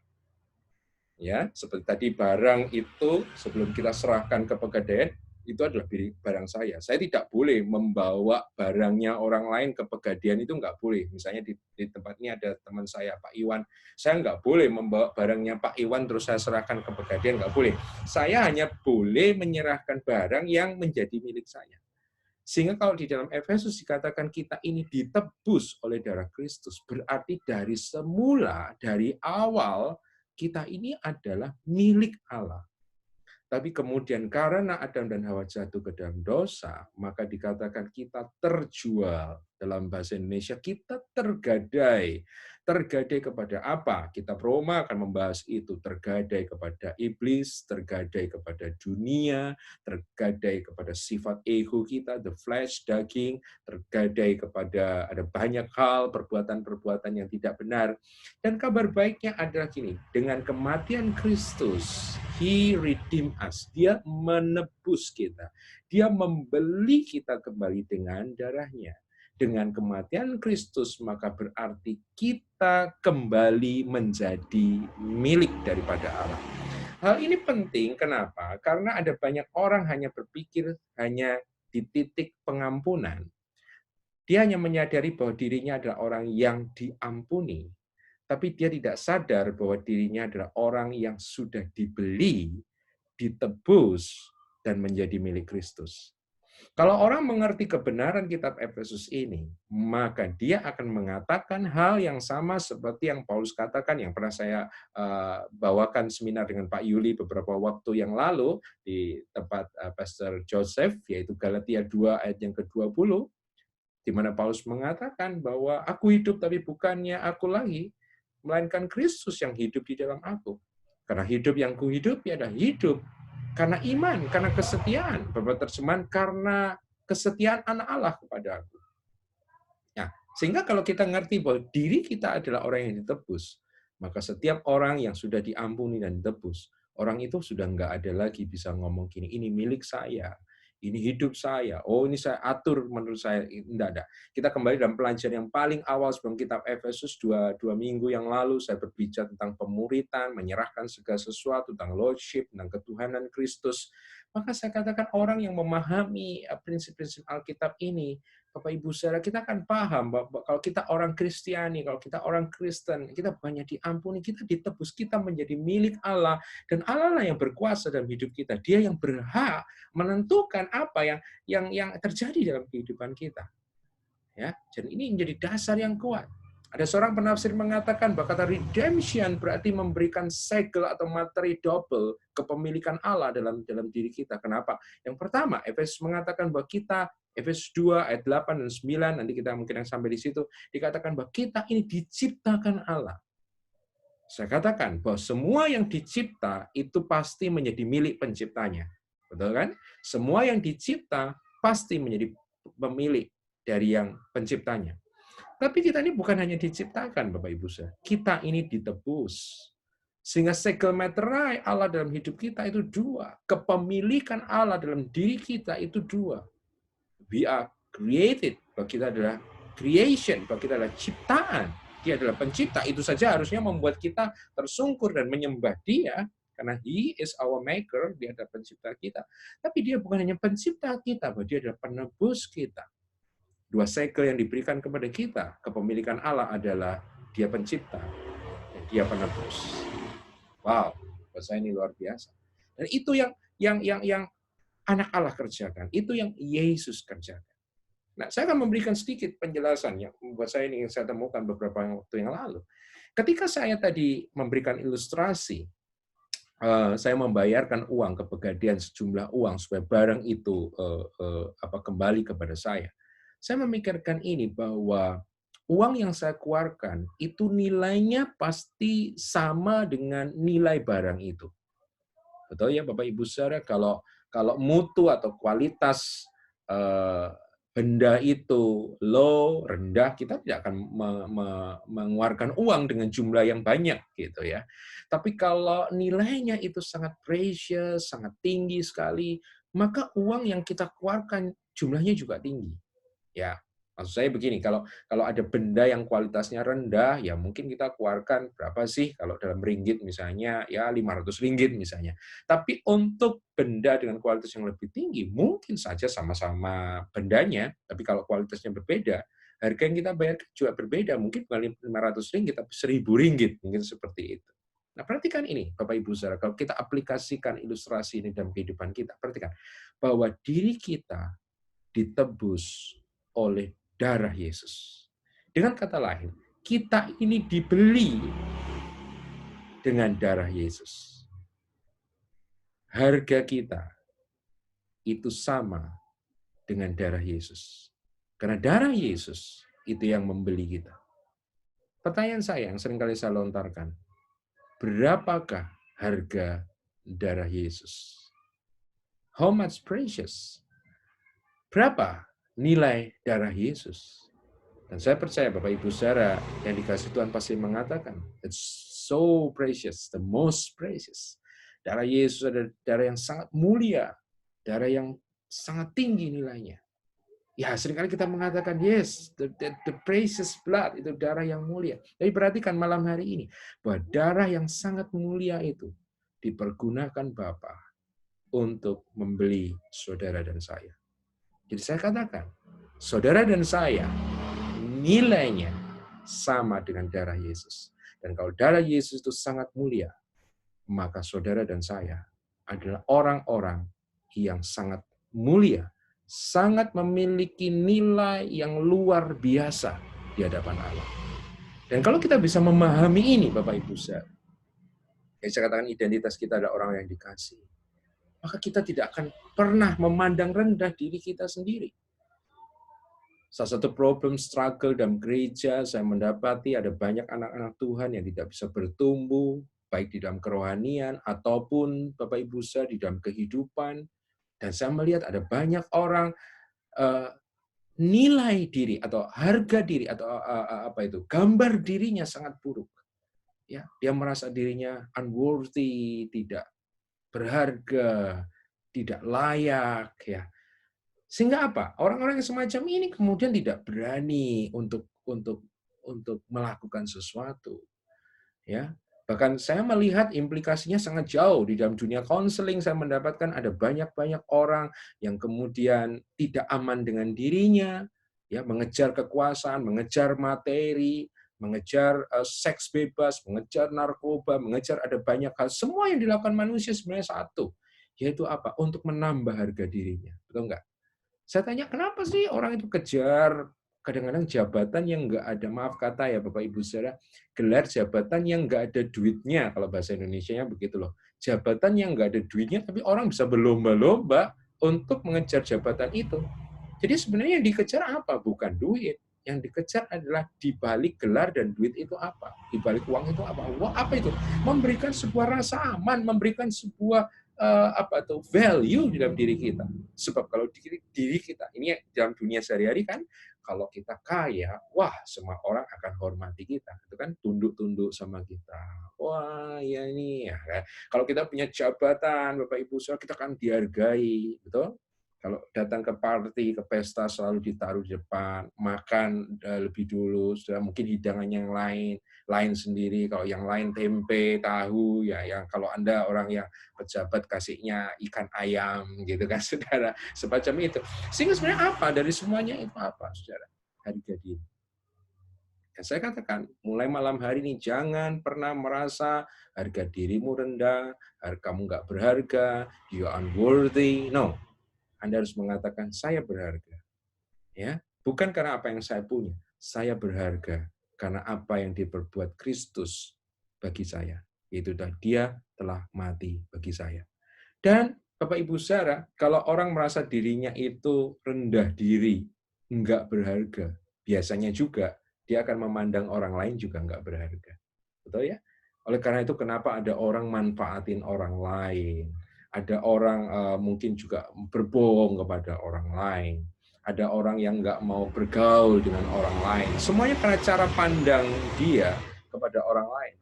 Ya, seperti tadi barang itu sebelum kita serahkan ke Pegadaian, itu adalah barang saya. Saya tidak boleh membawa barangnya orang lain ke Pegadaian, itu nggak boleh. Misalnya di tempat ini ada teman saya, Pak Iwan. Saya nggak boleh membawa barangnya Pak Iwan terus saya serahkan ke Pegadaian, nggak boleh. Saya hanya boleh menyerahkan barang yang menjadi milik saya. Sehingga kalau di dalam Efesus dikatakan kita ini ditebus oleh darah Kristus, berarti dari semula, dari awal, kita ini adalah milik Allah. Tapi kemudian karena Adam dan Hawa jatuh ke dalam dosa, maka dikatakan kita terjual. Dalam bahasa Indonesia, kita tergadai. Tergadai kepada apa? Kitab Roma akan membahas itu. Tergadai kepada iblis, tergadai kepada dunia, tergadai kepada sifat ego kita, the flesh, daging, tergadai kepada ada banyak hal, perbuatan-perbuatan yang tidak benar. Dan kabar baiknya adalah gini, dengan kematian Kristus, He redeemed us. Dia menebus kita. Dia membeli kita kembali dengan darahnya. Dengan kematian Kristus, maka berarti kita kembali menjadi milik daripada Allah. Hal ini penting, kenapa? Karena ada banyak orang hanya berpikir hanya di titik pengampunan, dia hanya menyadari bahwa dirinya adalah orang yang diampuni, tapi dia tidak sadar bahwa dirinya adalah orang yang sudah dibeli, ditebus, dan menjadi milik Kristus. Kalau orang mengerti kebenaran kitab Efesus ini, maka dia akan mengatakan hal yang sama seperti yang Paulus katakan, yang pernah saya bawakan seminar dengan Pak Yuli beberapa waktu yang lalu di tempat Pastor Joseph, yaitu Galatia 2 ayat yang ke-20, di mana Paulus mengatakan bahwa aku hidup tapi bukannya aku lagi, melainkan Kristus yang hidup di dalam aku. Karena hidup yang kuhidupi adalah hidup karena iman, karena kesetiaan. Beberapa terjemahan karena kesetiaan anak Allah kepada aku. Nah, sehingga kalau kita ngerti bahwa diri kita adalah orang yang ditebus, maka setiap orang yang sudah diampuni dan ditebus, orang itu sudah nggak ada lagi bisa ngomong gini, ini milik saya, ini hidup saya, oh ini saya atur menurut saya. Enggak. Kita kembali dalam pelajaran yang paling awal sebelum kitab Efesus, dua minggu yang lalu saya berbicara tentang pemuritan, menyerahkan segala sesuatu, tentang lordship, tentang ketuhanan Kristus. Maka saya katakan orang yang memahami prinsip-prinsip Alkitab ini, Bapak Ibu Saudara, kita akan paham bahwa kalau kita orang Kristiani, kalau kita orang Kristen, kita bukannya diampuni, kita ditebus, kita menjadi milik Allah, dan Allah lah yang berkuasa dalam hidup kita. Dia yang berhak menentukan apa yang terjadi dalam kehidupan kita. Ya, jadi ini menjadi dasar yang kuat. Ada seorang penafsir mengatakan bahwa kata redemption berarti memberikan segel atau materi double kepemilikan Allah dalam diri kita. Kenapa? Yang pertama, Efesus mengatakan bahwa kita, Efesus 2 ayat 8 dan 9, nanti kita mungkin yang sampai di situ, dikatakan bahwa kita ini diciptakan Allah. Saya katakan bahwa semua yang dicipta itu pasti menjadi milik penciptanya. Betul kan? Semua yang dicipta pasti menjadi pemilik dari yang penciptanya. Tapi kita ini bukan hanya diciptakan, Bapak Ibu Saudara. Kita ini ditebus. Sehingga segel meterai Allah dalam hidup kita itu dua. Kepemilikan Allah dalam diri kita itu dua. We are created. Bahwa kita adalah creation. Bahwa kita adalah ciptaan. Dia adalah pencipta. Itu saja harusnya membuat kita tersungkur dan menyembah Dia. Karena He is our maker. Dia adalah pencipta kita. Tapi Dia bukan hanya pencipta kita. Bahwa Dia adalah penebus kita. Dua segel yang diberikan kepada kita, kepemilikan Allah adalah Dia pencipta dan Dia penebus. Wow, buat saya ini luar biasa. Dan itu yang anak Allah kerjakan, itu yang Yesus kerjakan. Nah, saya akan memberikan sedikit penjelasan yang buat saya ini yang saya temukan beberapa waktu yang lalu. Ketika saya tadi memberikan ilustrasi, saya membayarkan uang ke Pegadaian sejumlah uang supaya barang itu kembali kepada saya. Saya memikirkan ini bahwa uang yang saya keluarkan itu nilainya pasti sama dengan nilai barang itu. Betul ya Bapak Ibu Saudara, kalau mutu atau kualitas benda itu low, rendah, kita tidak akan mengeluarkan uang dengan jumlah yang banyak gitu ya. Tapi kalau nilainya itu sangat precious, sangat tinggi sekali, maka uang yang kita keluarkan jumlahnya juga tinggi. Ya, maksud saya begini, kalau ada benda yang kualitasnya rendah, ya mungkin kita keluarkan berapa sih kalau dalam ringgit misalnya, ya 500 ringgit misalnya. Tapi untuk benda dengan kualitas yang lebih tinggi, mungkin saja sama-sama bendanya, tapi kalau kualitasnya berbeda, harga yang kita bayar juga berbeda, mungkin bukan 500 ringgit, tapi 1.000 ringgit, mungkin seperti itu. Nah, perhatikan ini, Bapak Ibu Saudara, kalau kita aplikasikan ilustrasi ini dalam kehidupan kita, perhatikan bahwa diri kita ditebus oleh darah Yesus. Dengan kata lain, kita ini dibeli dengan darah Yesus. Harga kita itu sama dengan darah Yesus. Karena darah Yesus itu yang membeli kita. Pertanyaan saya yang seringkali saya lontarkan, berapakah harga darah Yesus? How much precious? Berapa nilai darah Yesus? Dan saya percaya Bapak Ibu Saudara yang dikasihi Tuhan pasti mengatakan, it's so precious, the most precious. Darah Yesus adalah darah yang sangat mulia, darah yang sangat tinggi nilainya. Ya, seringkali kita mengatakan, yes, the precious blood, itu darah yang mulia. Tapi perhatikan malam hari ini, bahwa darah yang sangat mulia itu dipergunakan Bapa untuk membeli saudara dan saya. Jadi saya katakan, saudara dan saya nilainya sama dengan darah Yesus. Dan kalau darah Yesus itu sangat mulia, maka saudara dan saya adalah orang-orang yang sangat mulia, sangat memiliki nilai yang luar biasa di hadapan Allah. Dan kalau kita bisa memahami ini, Bapak Ibu saya katakan identitas kita adalah orang yang dikasih, maka kita tidak akan pernah memandang rendah diri kita sendiri. Salah satu problem struggle dalam gereja, saya mendapati ada banyak anak-anak Tuhan yang tidak bisa bertumbuh, baik di dalam kerohanian, ataupun Bapak Ibu saya di dalam kehidupan. Dan saya melihat ada banyak orang nilai diri atau harga diri atau gambar dirinya sangat buruk. Ya, dia merasa dirinya unworthy, tidak berharga, tidak layak, ya. Sehingga apa? Orang-orang yang semacam ini kemudian tidak berani untuk melakukan sesuatu. Ya. Bahkan saya melihat implikasinya sangat jauh di dalam dunia konseling. Saya mendapatkan ada banyak orang yang kemudian tidak aman dengan dirinya, ya, mengejar kekuasaan, mengejar materi, mengejar seks bebas, mengejar narkoba, mengejar ada banyak hal. Semua yang dilakukan manusia sebenarnya satu, yaitu apa? Untuk menambah harga dirinya. Betul nggak? Saya tanya, kenapa sih orang itu kejar kadang-kadang jabatan yang nggak ada, maaf kata ya Bapak Ibu saudara, gelar jabatan yang nggak ada duitnya, kalau bahasa Indonesianya begitu loh. Jabatan yang nggak ada duitnya, tapi orang bisa berlomba-lomba untuk mengejar jabatan itu. Jadi sebenarnya yang dikejar apa? Bukan duit. Yang dikejar adalah di balik gelar dan duit itu apa? Di balik uang itu apa? Uang apa itu? Memberikan sebuah rasa aman, memberikan sebuah value di dalam diri kita. Sebab kalau diri kita, ini dalam dunia sehari-hari kan, kalau kita kaya, wah semua orang akan hormati kita. Itu kan tunduk-tunduk sama kita. Wah ya ini ya. Kalau kita punya jabatan, Bapak Ibu Saudara, kita akan dihargai, betul? Kalau datang ke party, ke pesta selalu ditaruh di depan, makan lebih dulu, sudah mungkin hidangannya yang lain sendiri. Kalau yang lain tempe, tahu, ya yang kalau Anda orang yang pejabat kasihnya ikan ayam gitu kan, saudara, semacam itu. Sehingga sebenarnya apa dari semuanya itu apa, saudara? Harga diri. Dan saya katakan, mulai malam hari ini jangan pernah merasa harga dirimu rendah, kamu nggak berharga, you are unworthy. No. Anda harus mengatakan, saya berharga. Ya, bukan karena apa yang saya punya. Saya berharga karena apa yang diperbuat Kristus bagi saya. Yaitu dia telah mati bagi saya. Dan Bapak Ibu saudara, kalau orang merasa dirinya itu rendah diri, enggak berharga, biasanya juga dia akan memandang orang lain juga enggak berharga. Betul ya? Oleh karena itu kenapa ada orang manfaatin orang lain, ada orang mungkin juga berbohong kepada orang lain, ada orang yang enggak mau bergaul dengan orang lain. Semuanya karena cara pandang dia kepada orang lain.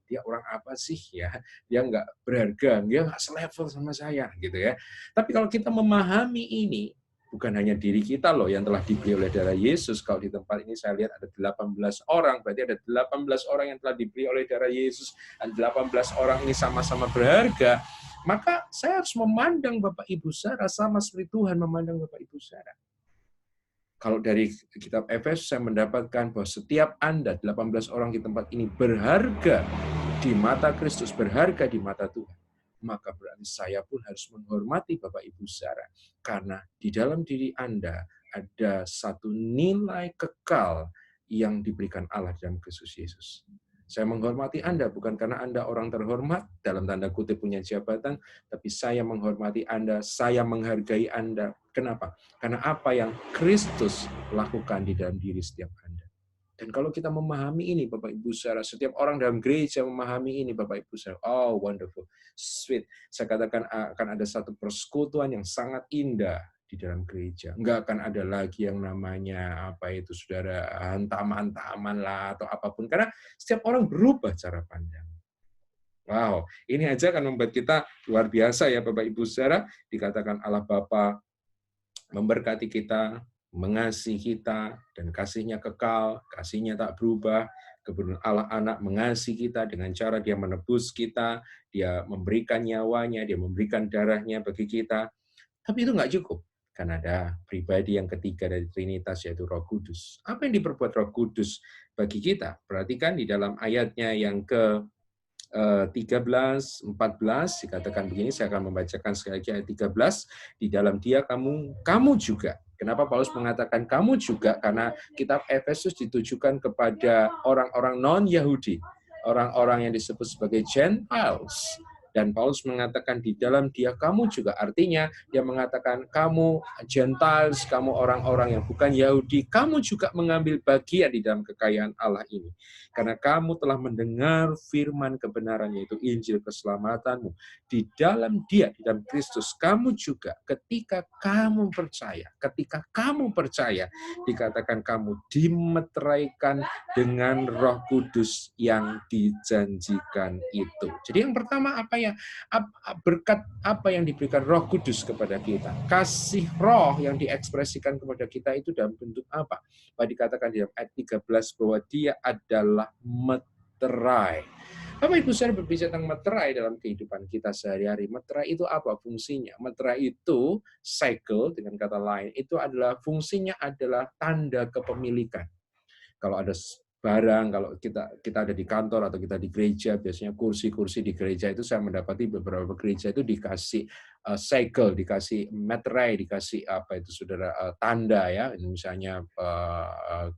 Dia orang apa sih ya? Dia nggak berharga, dia nggak selevel sama saya gitu ya. Tapi kalau kita memahami ini, bukan hanya diri kita loh yang telah dibeli oleh darah Yesus. Kalau di tempat ini saya lihat ada 18 orang, berarti ada 18 orang yang telah dibeli oleh darah Yesus, dan 18 orang ini sama-sama berharga. Maka saya harus memandang Bapak Ibu saudara sama seperti Tuhan memandang Bapak Ibu saudara. Kalau dari kitab Efesus saya mendapatkan bahwa setiap Anda, 18 orang di tempat ini berharga di mata Kristus, berharga di mata Tuhan. Maka berarti saya pun harus menghormati Bapak Ibu saudara. Karena di dalam diri Anda ada satu nilai kekal yang diberikan Allah dalam Kristus Yesus. Saya menghormati Anda bukan karena Anda orang terhormat, dalam tanda kutip punya jabatan, tapi saya menghormati Anda, saya menghargai Anda. Kenapa? Karena apa yang Kristus lakukan di dalam diri setiap Anda. Dan kalau kita memahami ini, Bapak Ibu saudara, setiap orang dalam gereja memahami ini, Bapak Ibu saudara, oh wonderful, sweet. Saya katakan akan ada satu persekutuan yang sangat indah di dalam gereja. Enggak akan ada lagi yang namanya apa itu saudara hantam-hantaman lah atau apapun, karena setiap orang berubah cara pandang. Wow, ini aja akan membuat kita luar biasa ya Bapak Ibu saudara. Dikatakan Allah Bapa memberkati kita, mengasihi kita, dan kasihnya kekal, kasihnya tak berubah. Kemudian Allah Anak mengasihi kita dengan cara dia menebus kita, dia memberikan nyawanya, dia memberikan darahnya bagi kita. Tapi itu nggak cukup. Kan ada pribadi yang ketiga dari Trinitas, yaitu Roh Kudus. Apa yang diperbuat Roh Kudus bagi kita? Perhatikan di dalam ayatnya yang ke 13, 14 dikatakan begini, saya akan membacakan sekali lagi ayat 13, di dalam Dia kamu juga. Kenapa Paulus mengatakan kamu juga? Karena kitab Efesus ditujukan kepada orang-orang non-Yahudi, orang-orang yang disebut sebagai Gentiles. Dan Paulus mengatakan di dalam Dia kamu juga, artinya dia mengatakan kamu Gentiles, kamu orang-orang yang bukan Yahudi, kamu juga mengambil bagian di dalam kekayaan Allah ini. Karena kamu telah mendengar firman kebenaran, yaitu Injil keselamatanmu. Di dalam Dia, di dalam Kristus, kamu juga ketika kamu percaya, dikatakan kamu dimeteraikan dengan Roh Kudus yang dijanjikan itu. Jadi yang pertama apa ya? Berkat apa yang diberikan Roh Kudus kepada kita? Kasih Roh yang diekspresikan kepada kita itu dalam bentuk apa? Dikatakan di ayat 13 bahwa Dia adalah meterai. Bapak Ibu saudara, berbicara tentang meterai dalam kehidupan kita sehari-hari. Meterai itu apa fungsinya? Meterai itu cycle, dengan kata lain, itu adalah fungsinya adalah tanda kepemilikan. Kalau ada barang, kalau kita ada di kantor atau kita di gereja, biasanya kursi-kursi di gereja itu saya mendapati beberapa gereja itu dikasih segel, dikasih meterai, dikasih apa itu saudara, tanda ya, misalnya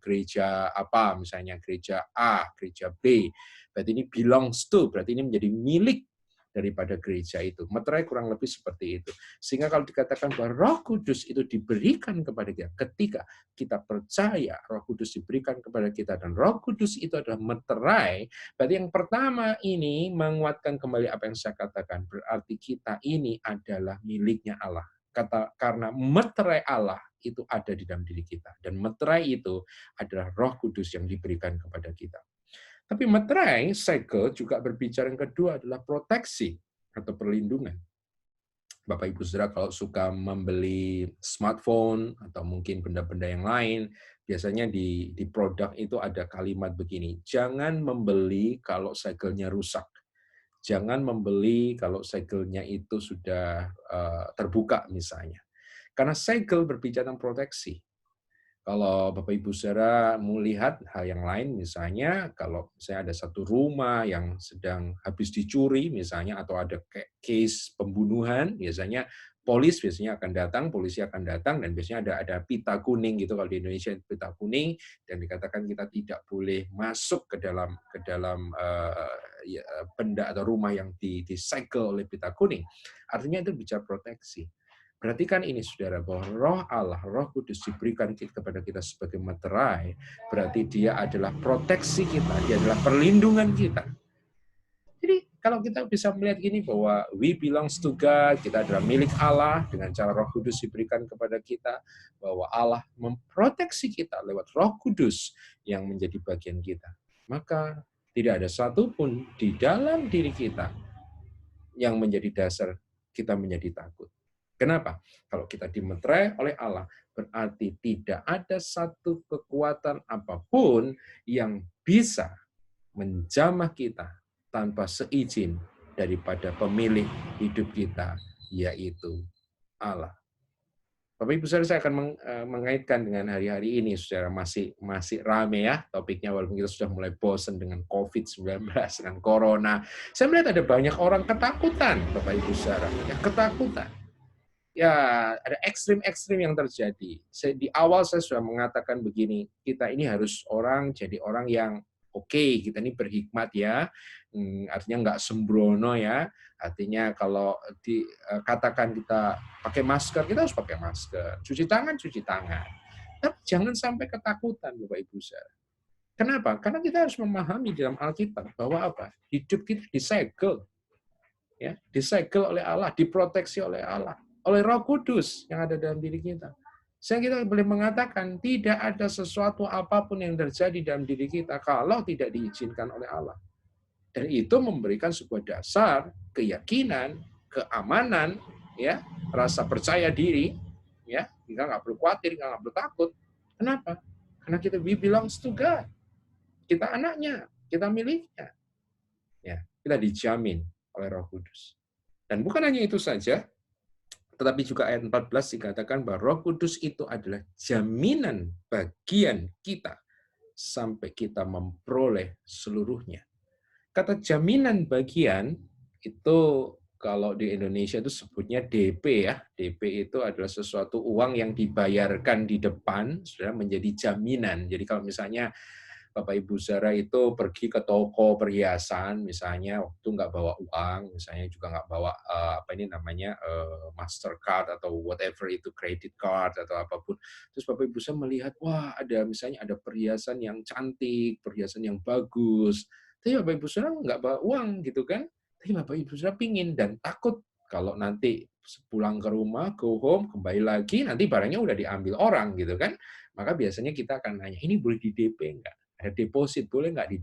gereja apa, misalnya gereja A, gereja B, berarti ini belongs to, berarti ini menjadi milik daripada gereja itu. Meterai kurang lebih seperti itu. Sehingga kalau dikatakan bahwa Roh Kudus itu diberikan kepada kita, ketika kita percaya Roh Kudus diberikan kepada kita, dan Roh Kudus itu adalah meterai, berarti yang pertama ini menguatkan kembali apa yang saya katakan, berarti kita ini adalah miliknya Allah. Karena meterai Allah itu ada di dalam diri kita. Dan meterai itu adalah Roh Kudus yang diberikan kepada kita. Tapi meterai, segel, juga berbicara yang kedua adalah proteksi atau perlindungan. Bapak Ibu Saudara kalau suka membeli smartphone atau mungkin benda-benda yang lain, biasanya di produk itu ada kalimat begini, jangan membeli kalau segelnya rusak. Jangan membeli kalau segelnya itu sudah terbuka misalnya. Karena segel berbicara tentang proteksi. Kalau Bapak Ibu Saudara melihat hal yang lain, misalnya kalau saya ada satu rumah yang sedang habis dicuri misalnya, atau ada case pembunuhan, biasanya polisi akan datang, dan biasanya ada pita kuning gitu, kalau di Indonesia pita kuning, dan dikatakan kita tidak boleh masuk ke dalam benda atau rumah yang disegel oleh pita kuning. Artinya itu bicara proteksi. Perhatikan ini saudara, bahwa Roh Allah, Roh Kudus diberikan kepada kita sebagai meterai, berarti Dia adalah proteksi kita, Dia adalah perlindungan kita. Jadi kalau kita bisa melihat gini bahwa we belongs to God, kita adalah milik Allah, dengan cara Roh Kudus diberikan kepada kita, bahwa Allah memproteksi kita lewat Roh Kudus yang menjadi bagian kita. Maka tidak ada satupun di dalam diri kita yang menjadi dasar kita menjadi takut. Kenapa? Kalau kita dimeterai oleh Allah, berarti tidak ada satu kekuatan apapun yang bisa menjamah kita tanpa seizin daripada pemilik hidup kita, yaitu Allah. Bapak Ibu Saudara, saya akan mengaitkan dengan hari-hari ini, saudara, masih rame ya topiknya, walaupun kita sudah mulai bosan dengan COVID-19, dengan Corona. Saya melihat ada banyak orang ketakutan, Bapak Ibu Saudara, ya, ketakutan. Ya, ada ekstrim-ekstrim yang terjadi. Di awal saya sudah mengatakan begini, kita ini harus jadi orang yang oke, kita ini berhikmat ya, artinya nggak sembrono ya, artinya kalau dikatakan kita pakai masker, kita harus pakai masker, cuci tangan, tapi jangan sampai ketakutan, Bapak Ibu saudara. Kenapa? Karena kita harus memahami dalam Alkitab bahwa apa? Hidup kita disegel, ya, disegel oleh Allah, diproteksi oleh Allah, oleh Roh Kudus yang ada dalam diri kita. Sehingga kita boleh mengatakan tidak ada sesuatu apapun yang terjadi dalam diri kita kalau tidak diizinkan oleh Allah. Dan itu memberikan sebuah dasar keyakinan, keamanan, ya, rasa percaya diri, ya, kita nggak perlu khawatir, nggak perlu takut. Kenapa? Karena kita we belongs to God. Kita anaknya, kita miliknya. Ya, kita dijamin oleh Roh Kudus. Dan bukan hanya itu saja, Tetapi juga ayat 14 dikatakan bahwa Roh Kudus itu adalah jaminan bagian kita sampai kita memperoleh seluruhnya. Kata jaminan bagian itu kalau di Indonesia itu sebutnya DP ya. DP itu adalah sesuatu uang yang dibayarkan di depan sudah menjadi jaminan. Jadi kalau misalnya Bapak Ibu saudara itu pergi ke toko perhiasan, misalnya waktu nggak bawa uang, misalnya juga nggak bawa Mastercard atau whatever itu, credit card atau apapun. Terus Bapak Ibu saudara melihat, wah misalnya ada perhiasan yang cantik, perhiasan yang bagus. Tapi Bapak Ibu saudara nggak bawa uang gitu kan? Tapi Bapak Ibu saudara pingin dan takut kalau nanti pulang ke rumah, go home, kembali lagi, nanti barangnya udah diambil orang gitu kan? Maka biasanya kita akan nanya, ini boleh di DP nggak? Ada deposit, boleh nggak di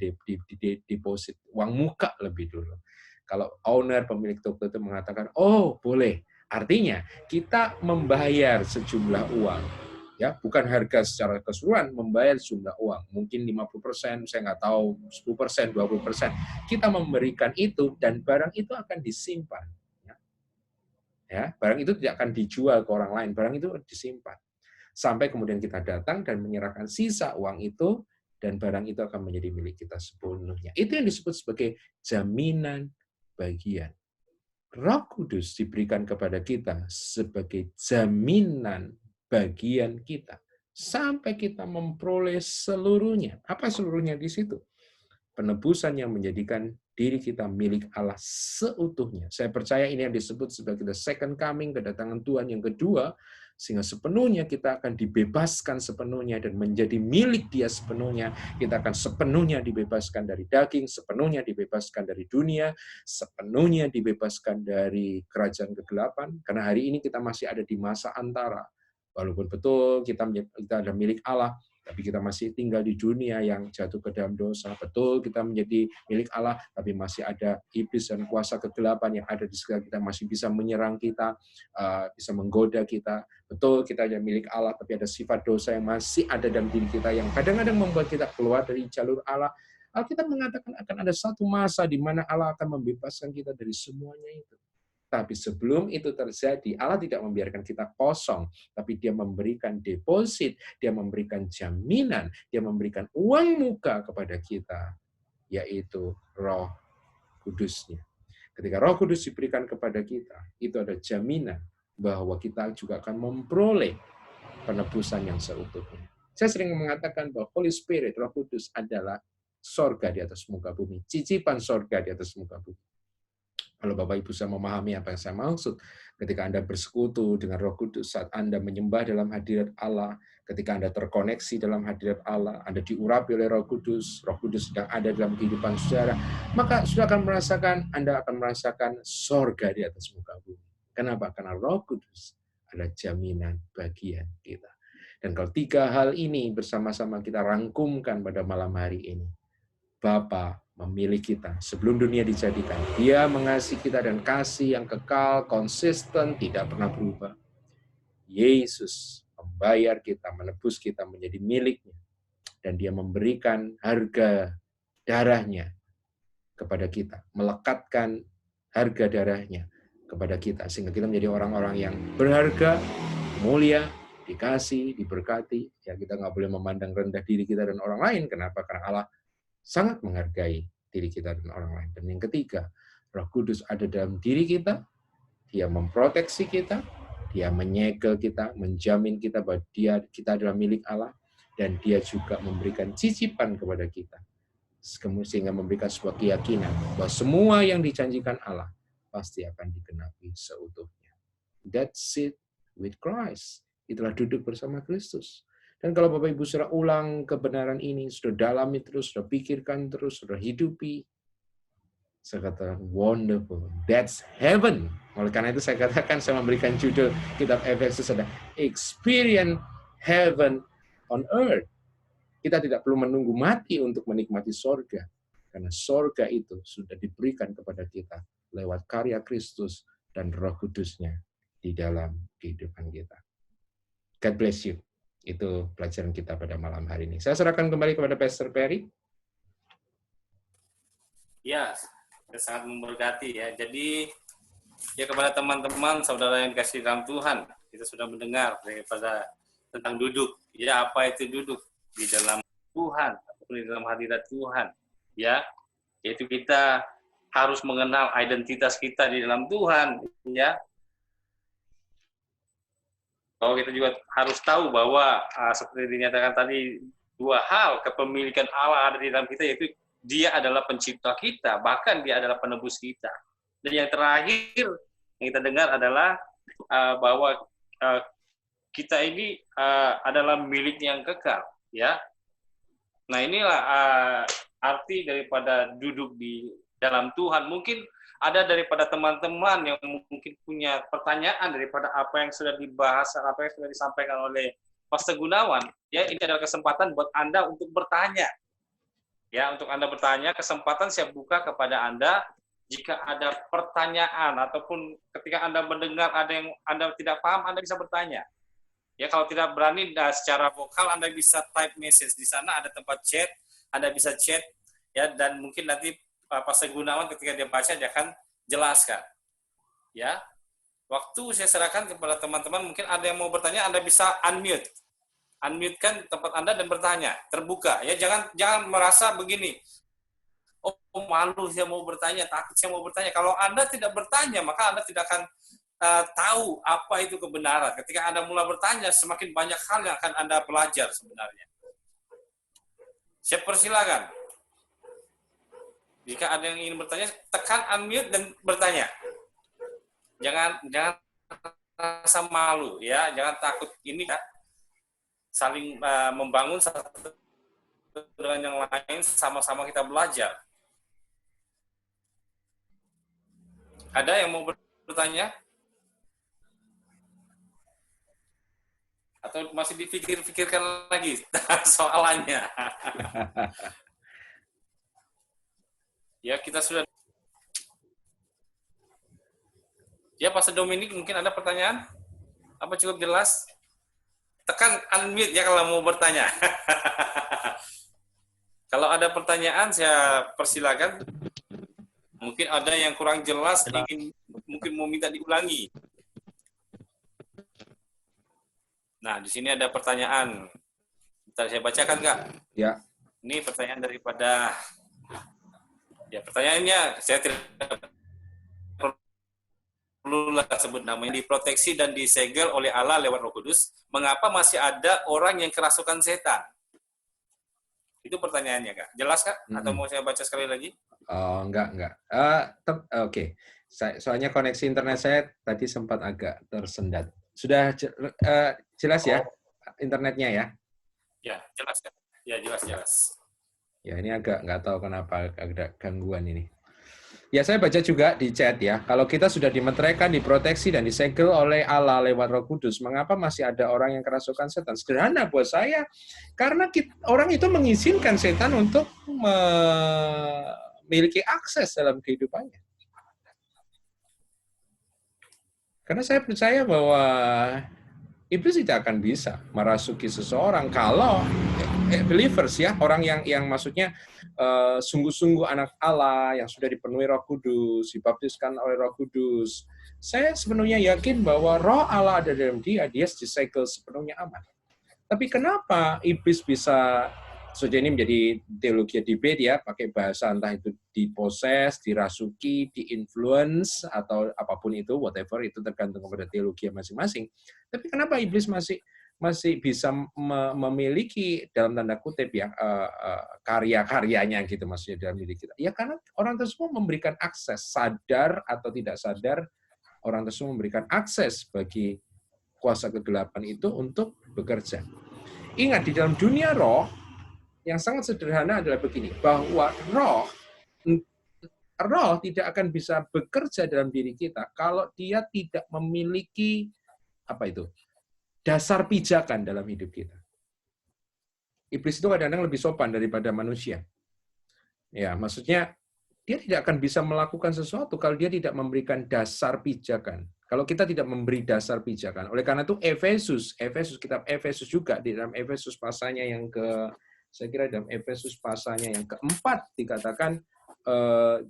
deposit? Uang muka lebih dulu. Kalau owner, pemilik toko itu mengatakan, oh boleh. Artinya, kita membayar sejumlah uang. Ya, bukan harga secara keseluruhan, membayar sejumlah uang. Mungkin 50%, saya nggak tahu, 10%, 20%. Kita memberikan itu, dan barang itu akan disimpan. Ya, barang itu tidak akan dijual ke orang lain, barang itu disimpan. Sampai kemudian kita datang dan menyerahkan sisa uang itu, dan barang itu akan menjadi milik kita sepenuhnya. Itu yang disebut sebagai jaminan bagian. Roh Kudus diberikan kepada kita sebagai jaminan bagian kita. Sampai kita memperoleh seluruhnya. Apa seluruhnya di situ? Penebusan yang menjadikan diri kita milik Allah seutuhnya. Saya percaya ini yang disebut sebagai the second coming, kedatangan Tuhan yang kedua, sehingga sepenuhnya kita akan dibebaskan sepenuhnya dan menjadi milik Dia sepenuhnya. Kita akan sepenuhnya dibebaskan dari daging, sepenuhnya dibebaskan dari dunia, sepenuhnya dibebaskan dari kerajaan kegelapan. Karena hari ini kita masih ada di masa antara. Walaupun betul kita adalah milik Allah, tapi kita masih tinggal di dunia yang jatuh ke dalam dosa. Betul kita menjadi milik Allah, tapi masih ada iblis dan kuasa kegelapan yang ada di sekitar kita, masih bisa menyerang kita, bisa menggoda kita. Betul kita adalah milik Allah, tapi ada sifat dosa yang masih ada dalam diri kita yang kadang-kadang membuat kita keluar dari jalur Allah. Alkitab mengatakan akan ada satu masa di mana Allah akan membebaskan kita dari semuanya itu. Tapi sebelum itu terjadi, Allah tidak membiarkan kita kosong, tapi Dia memberikan deposit, Dia memberikan jaminan, Dia memberikan uang muka kepada kita, yaitu Roh Kudus-Nya. Ketika Roh Kudus diberikan kepada kita, itu ada jaminan bahwa kita juga akan memperoleh penebusan yang seutuhnya. Saya sering mengatakan bahwa Holy Spirit, Roh Kudus adalah sorga di atas muka bumi, cicipan sorga di atas muka bumi. Kalau Bapak Ibu bisa memahami apa yang saya maksud, ketika Anda bersekutu dengan Roh Kudus, saat Anda menyembah dalam hadirat Allah, ketika Anda terkoneksi dalam hadirat Allah, Anda diurapi oleh Roh Kudus sedang ada dalam kehidupan saudara, maka Anda akan merasakan sorga di atas muka bumi. Kenapa? Karena Roh Kudus adalah jaminan bagian kita. Dan kalau tiga hal ini bersama-sama kita rangkumkan pada malam hari ini, Bapa memilih kita sebelum dunia dijadikan. Dia mengasihi kita dan kasih yang kekal, konsisten, tidak pernah berubah. Yesus membayar kita, menebus kita menjadi miliknya. Dan Dia memberikan harga darahnya kepada kita, melekatkan harga darahnya kepada kita, sehingga kita menjadi orang-orang yang berharga, mulia, dikasih, diberkati. Ya, kita nggak boleh memandang rendah diri kita dan orang lain. Kenapa? Karena Allah sangat menghargai diri kita dan orang lain. Dan yang ketiga, Roh Kudus ada dalam diri kita, Dia memproteksi kita, Dia menyegel kita, menjamin kita bahwa kita adalah milik Allah, dan Dia juga memberikan cicipan kepada kita, sehingga memberikan sebuah keyakinan bahwa semua yang dijanjikan Allah pasti akan digenapi seutuhnya. That's it with Christ. Itulah duduk bersama Kristus. Dan kalau Bapak Ibu sudah ulang kebenaran ini, sudah dalami terus, sudah pikirkan terus, sudah hidupi, saya katakan, wonderful, that's heaven. Oleh karena itu saya katakan, saya memberikan judul kitab Efesus ada Experience Heaven on Earth. Kita tidak perlu menunggu mati untuk menikmati sorga, karena sorga itu sudah diberikan kepada kita lewat karya Kristus dan Roh Kudus-Nya di dalam kehidupan kita. God bless you. Itu pelajaran kita pada malam hari ini. Saya serahkan kembali kepada Pastor Perry. Ya, sangat memberkati ya. Jadi Ya, kepada teman-teman, saudara yang dikasihi dalam Tuhan, kita sudah mendengar daripada tentang duduk. Ya, apa itu duduk di dalam Tuhan ataupun di dalam hadirat Tuhan? Ya, yaitu kita harus mengenal identitas kita di dalam Tuhan. Ya, bahwa kita juga harus tahu bahwa seperti dinyatakan tadi, dua hal kepemilikan Allah ada di dalam kita, yaitu Dia adalah pencipta kita, bahkan Dia adalah penebus kita. Dan yang terakhir yang kita dengar adalah bahwa kita ini adalah milik yang kekal, ya. Nah, inilah arti daripada duduk di dalam Tuhan. Mungkin ada daripada teman-teman yang mungkin punya pertanyaan daripada apa yang sudah dibahas, apa yang sudah disampaikan oleh Pastor Gunawan. Ya, ini adalah kesempatan buat Anda untuk bertanya. Ya, untuk Anda bertanya, kesempatan saya buka kepada Anda. Jika ada pertanyaan ataupun ketika Anda mendengar ada yang Anda tidak paham, Anda bisa bertanya. Ya, kalau tidak berani secara vokal, Anda bisa type message di sana, ada tempat chat, Anda bisa chat, ya, dan mungkin nanti Pastor Gunawan ketika dia baca dia akan jelaskan. Ya, waktu saya serahkan kepada teman-teman, mungkin ada yang mau bertanya, Anda bisa unmute-kan tempat Anda dan bertanya, terbuka. Ya, jangan merasa begini. Oh, malu saya mau bertanya, takut saya mau bertanya. Kalau Anda tidak bertanya, maka Anda tidak akan tahu apa itu kebenaran. Ketika Anda mulai bertanya, semakin banyak hal yang akan Anda belajar sebenarnya. Saya persilakan. Jika ada yang ingin bertanya, tekan unmute dan bertanya. Jangan rasa malu, ya, jangan takut. Ini kan saling membangun satu dengan yang lain, sama-sama kita belajar. Ada yang mau bertanya? Atau masih dipikir-pikirkan lagi soalannya? Ya, kita sudah. Ya, Pastor Dominik, mungkin ada pertanyaan? Apa cukup jelas? Tekan unmute ya kalau mau bertanya. Kalau ada pertanyaan, saya persilakan. Mungkin ada yang kurang jelas, mungkin mau minta diulangi. Nah, di sini ada pertanyaan. Bentar, saya bacakan, Kak. Ya. Ini pertanyaan daripada... Ya, pertanyaannya, saya tidak perlu sebut namanya, diproteksi dan disegel oleh Allah lewat Roh Kudus, mengapa masih ada orang yang kerasukan setan? Itu pertanyaannya, Kak. Jelas, Kak? Atau mau saya baca sekali lagi? Oh, enggak. Oke. Soalnya koneksi internet saya tadi sempat agak tersendat. Sudah jelas ya internetnya ya? Ya, jelas, Kak. Ya, jelas. Ya, ini agak nggak tahu kenapa ada gangguan ini. Ya, saya baca juga di chat ya. Kalau kita sudah dimeteraikan, diproteksi, dan disegel oleh Allah lewat Roh Kudus, mengapa masih ada orang yang kerasukan setan? Sederhana buat saya. Karena orang itu mengizinkan setan untuk memiliki akses dalam kehidupannya. Karena saya percaya bahwa iblis tidak akan bisa merasuki seseorang kalau believers ya, orang yang maksudnya sungguh-sungguh anak Allah yang sudah dipenuhi Roh Kudus, dibaptiskan oleh Roh Kudus. Saya sepenuhnya yakin bahwa Roh Allah ada dalam dia disegel sepenuhnya aman. Tapi kenapa iblis bisa, ini menjadi teologi debate ya, pakai bahasa entah itu diposes, dirasuki, diinfluence, atau apapun itu, whatever, itu tergantung kepada teologi masing-masing. Tapi kenapa iblis masih bisa memiliki dalam tanda kutip ya karya-karyanya gitu maksudnya dalam diri kita? Ya karena orang tersebut memberikan akses, sadar atau tidak sadar, orang tersebut memberikan akses bagi kuasa kegelapan itu untuk bekerja. Ingat, di dalam dunia roh, yang sangat sederhana adalah begini, bahwa roh tidak akan bisa bekerja dalam diri kita kalau dia tidak memiliki dasar pijakan dalam hidup kita. Iblis itu kadang-kadang lebih sopan daripada manusia. Ya, maksudnya dia tidak akan bisa melakukan sesuatu kalau dia tidak memberikan dasar pijakan. Kalau kita tidak memberi dasar pijakan. Oleh karena itu kitab Efesus juga di dalam Efesus pasalnya yang saya kira dalam Efesus pasalnya yang keempat dikatakan,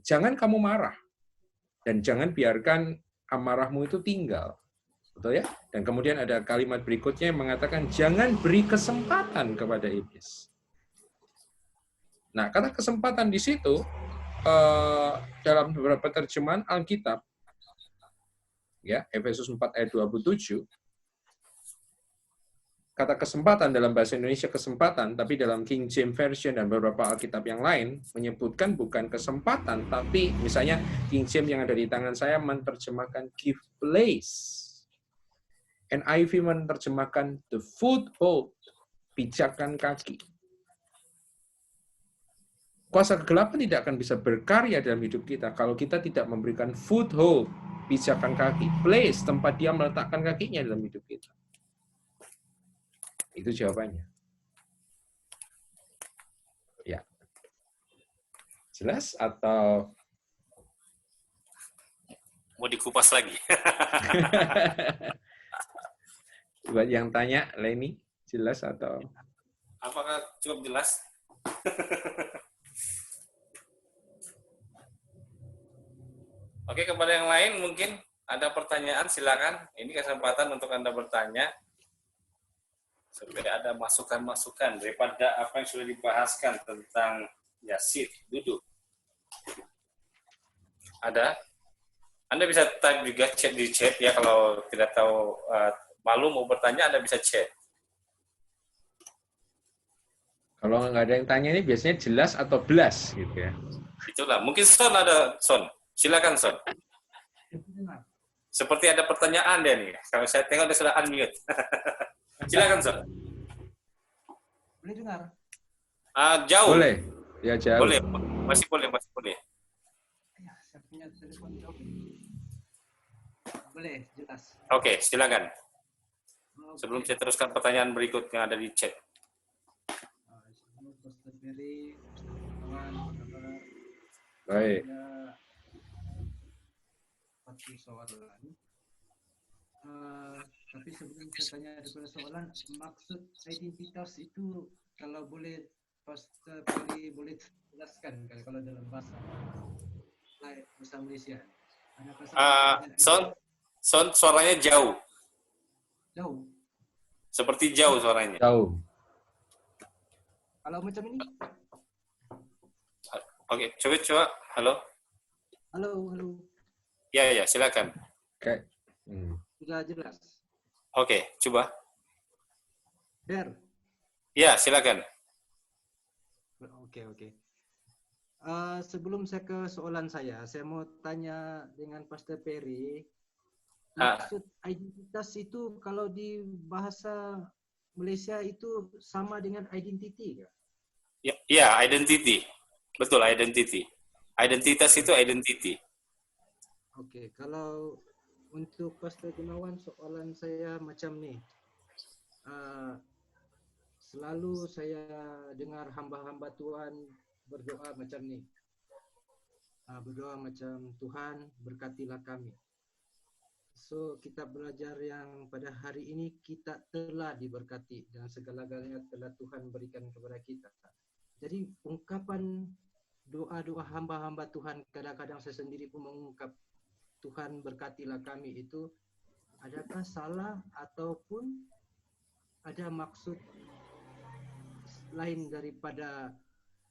jangan kamu marah dan jangan biarkan amarahmu itu tinggal. Betul ya? Dan kemudian ada kalimat berikutnya yang mengatakan, jangan beri kesempatan kepada iblis. Nah, kata kesempatan di situ, dalam beberapa terjemahan Alkitab, ya, Efesus 4 ayat 27, kata kesempatan dalam bahasa Indonesia kesempatan, tapi dalam King James Version dan beberapa Alkitab yang lain menyebutkan bukan kesempatan, tapi misalnya King James yang ada di tangan saya menerjemahkan give place. NIV menerjemahkan the foothold, pijakan kaki. Kuasa kegelapan tidak akan bisa berkarya dalam hidup kita kalau kita tidak memberikan foothold, pijakan kaki, place, tempat dia meletakkan kakinya dalam hidup kita. Itu jawabannya. Ya. Jelas atau mau dikupas lagi? Buat yang tanya, Leni, jelas atau? Apakah cukup jelas? Oke, kepada yang lain mungkin ada pertanyaan, silakan. Ini kesempatan untuk Anda bertanya. Supaya ada masukan-masukan daripada apa yang sudah dibahaskan tentang Yasid, duduk. Ada? Anda bisa type juga chat di chat ya, kalau tidak tahu malu mau bertanya, Anda bisa chat. Kalau nggak ada yang tanya ini biasanya jelas atau belas gitu ya. Itulah, mungkin Son ada, Son. Silakan, Son. Seperti ada pertanyaan dia nih. Kalau saya tengok dia sudah unmute. Silakan, Son. Boleh dengar? Jauh. Boleh. Ya, jauh. Boleh. Masih boleh. Ya, saya punya telepon jauh. Boleh, jelas. Oke, silakan. Oke. Sebelum saya teruskan pertanyaan berikut yang ada di chat. Pastor Ferry, kawan, kabar. Baik. Satu soalan. Tapi sebelum saya tanya daripada soalan, maksud identitas itu kalau boleh Pastor Ferry boleh jelaskan kalau dalam bahasa Malaysia. Son, suaranya jauh. Jauh. Seperti jauh suaranya. Jauh. Kalau macam ini? Oke, coba. Halo. Halo. Ya, silakan. Oke. Sudah jelas. Oke, coba. Ber. Ya, silakan. Oke. Sebelum saya ke soalan saya mau tanya dengan Pastor Ferry. Maksud identitas itu kalau di bahasa Malaysia itu sama dengan identity kan? Ya, identity. Betul, identity. Identitas itu identity. Oke, kalau untuk Pastor Gunawan soalan saya macam ni. Selalu saya dengar hamba-hamba Tuhan berdoa macam ni. Berdoa macam Tuhan berkatilah kami. So kita belajar yang pada hari ini kita telah diberkati dan segala-galanya telah Tuhan berikan kepada kita. Jadi ungkapan doa-doa hamba-hamba Tuhan, kadang-kadang saya sendiri pun mengungkap Tuhan berkatilah kami itu, adakah salah ataupun ada maksud lain daripada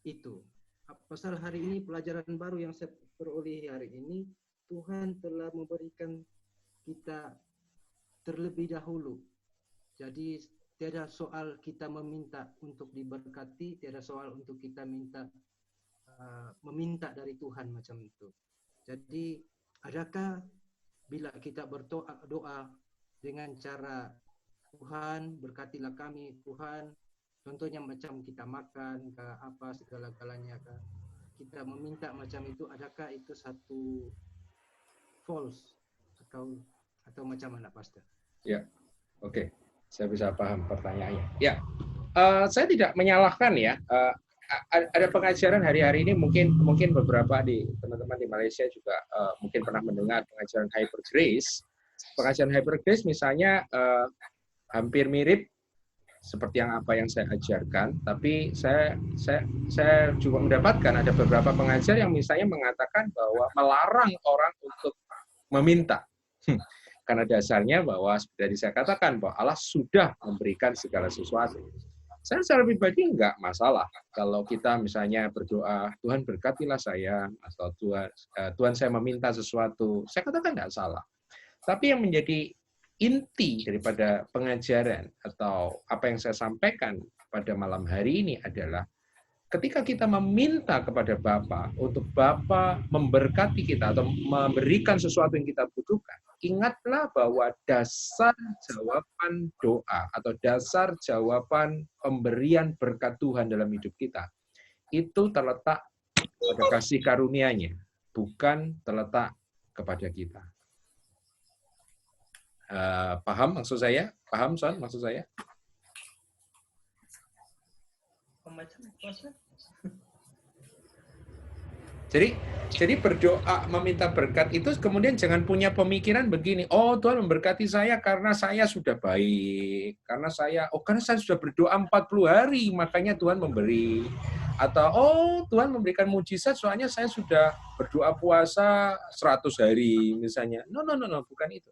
itu? Pasal hari ini pelajaran baru yang saya peroleh hari ini, Tuhan telah memberikan kita terlebih dahulu. Jadi tiada soal kita meminta untuk diberkati, tiada soal untuk kita meminta dari Tuhan macam itu. Jadi adakah bila kita berdoa dengan cara Tuhan berkatilah kami, Tuhan, contohnya macam kita makan ke apa segala-galanya ke, kita meminta macam itu, adakah itu satu false atau macam mana, Pastor? Ya, oke. Saya bisa paham pertanyaannya. Ya, saya tidak menyalahkan ya. Ada pengajaran hari-hari ini mungkin beberapa di teman-teman di Malaysia juga mungkin pernah mendengar pengajaran Hyper Grace. Pengajaran Hyper Grace misalnya hampir mirip seperti apa yang saya ajarkan, tapi saya juga mendapatkan ada beberapa pengajar yang misalnya mengatakan bahwa melarang orang untuk meminta. Karena dasarnya bahwa seperti saya katakan bahwa Allah sudah memberikan segala sesuatu. Saya secara pribadi enggak masalah kalau kita misalnya berdoa, Tuhan berkatilah saya, atau Tuhan saya meminta sesuatu. Saya katakan enggak salah. Tapi yang menjadi inti daripada pengajaran atau apa yang saya sampaikan pada malam hari ini adalah ketika kita meminta kepada Bapa untuk Bapa memberkati kita atau memberikan sesuatu yang kita butuhkan, ingatlah bahwa dasar jawaban doa atau dasar jawaban pemberian berkat Tuhan dalam hidup kita itu terletak pada kasih karunia-Nya, bukan terletak kepada kita. Paham maksud saya? Paham, Son, maksud saya? Jadi berdoa meminta berkat itu kemudian jangan punya pemikiran begini, oh Tuhan memberkati saya karena saya sudah baik, karena saya sudah berdoa 40 hari makanya Tuhan memberi, atau oh Tuhan memberikan mujizat soalnya saya sudah berdoa puasa 100 hari misalnya. No, bukan itu.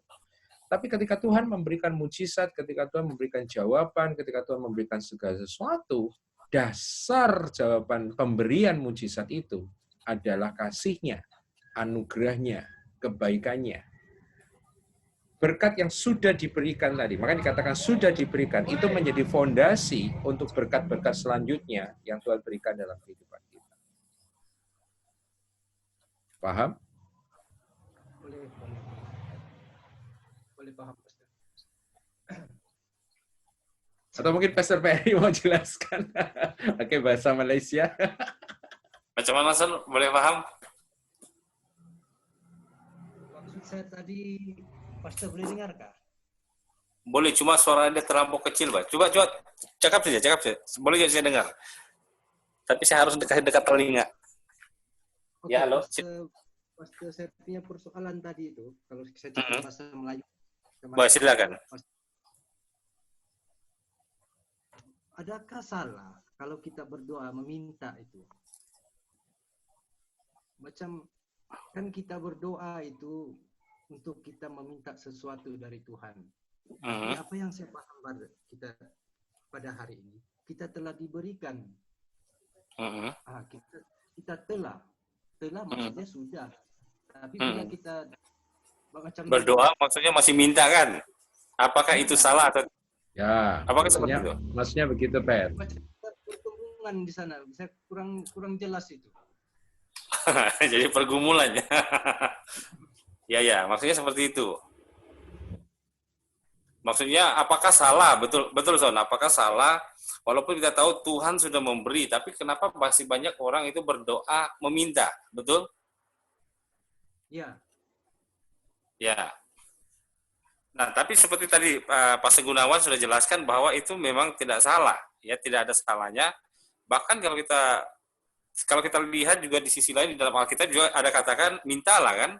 Tapi ketika Tuhan memberikan mujizat, ketika Tuhan memberikan jawaban, ketika Tuhan memberikan segala sesuatu, dasar jawaban pemberian mujizat itu adalah kasih-Nya, anugerah-Nya, kebaikan-Nya. Berkat yang sudah diberikan tadi, maka dikatakan sudah diberikan, itu menjadi fondasi untuk berkat-berkat selanjutnya yang Tuhan berikan dalam kehidupan kita. Paham? Boleh paham, Pastor. Atau mungkin Pastor Perry mau jelaskan pakai bahasa Malaysia. Macam mana, Son? Boleh paham? Maksud saya tadi, Pastor boleh dengar kah? Boleh, cuma suara dia terlampau kecil, Pak. Coba cakap saja. Boleh saya dengar. Tapi saya harus dekat telinga. Oke, Ya, halo. Pastor, saya punya persoalan tadi itu, kalau saya cakap bahasa Melayu. Boleh, silakan. Adakah salah kalau kita berdoa meminta itu? Macam kan kita berdoa itu untuk kita meminta sesuatu dari Tuhan. Tapi apa yang saya paham pada kita pada hari ini, kita telah diberikan. Kita telah maksudnya sudah. Tapi bila kita macam berdoa maksudnya masih minta kan? Apakah itu salah atau ya? Apakah seperti itu? Maksudnya begitu, Pat. Macam pertemuan di sana, saya kurang jelas itu. Jadi pergumulannya. Ya, maksudnya seperti itu. Maksudnya apakah salah? Betul Son, apakah salah walaupun kita tahu Tuhan sudah memberi, tapi kenapa masih banyak orang itu berdoa meminta? Betul? Ya. Nah, tapi seperti tadi Pak Segunawan sudah jelaskan bahwa itu memang tidak salah, ya, tidak ada salahnya. Bahkan kalau kita lihat juga di sisi lain di dalam Alkitab juga ada katakan mintalah kan?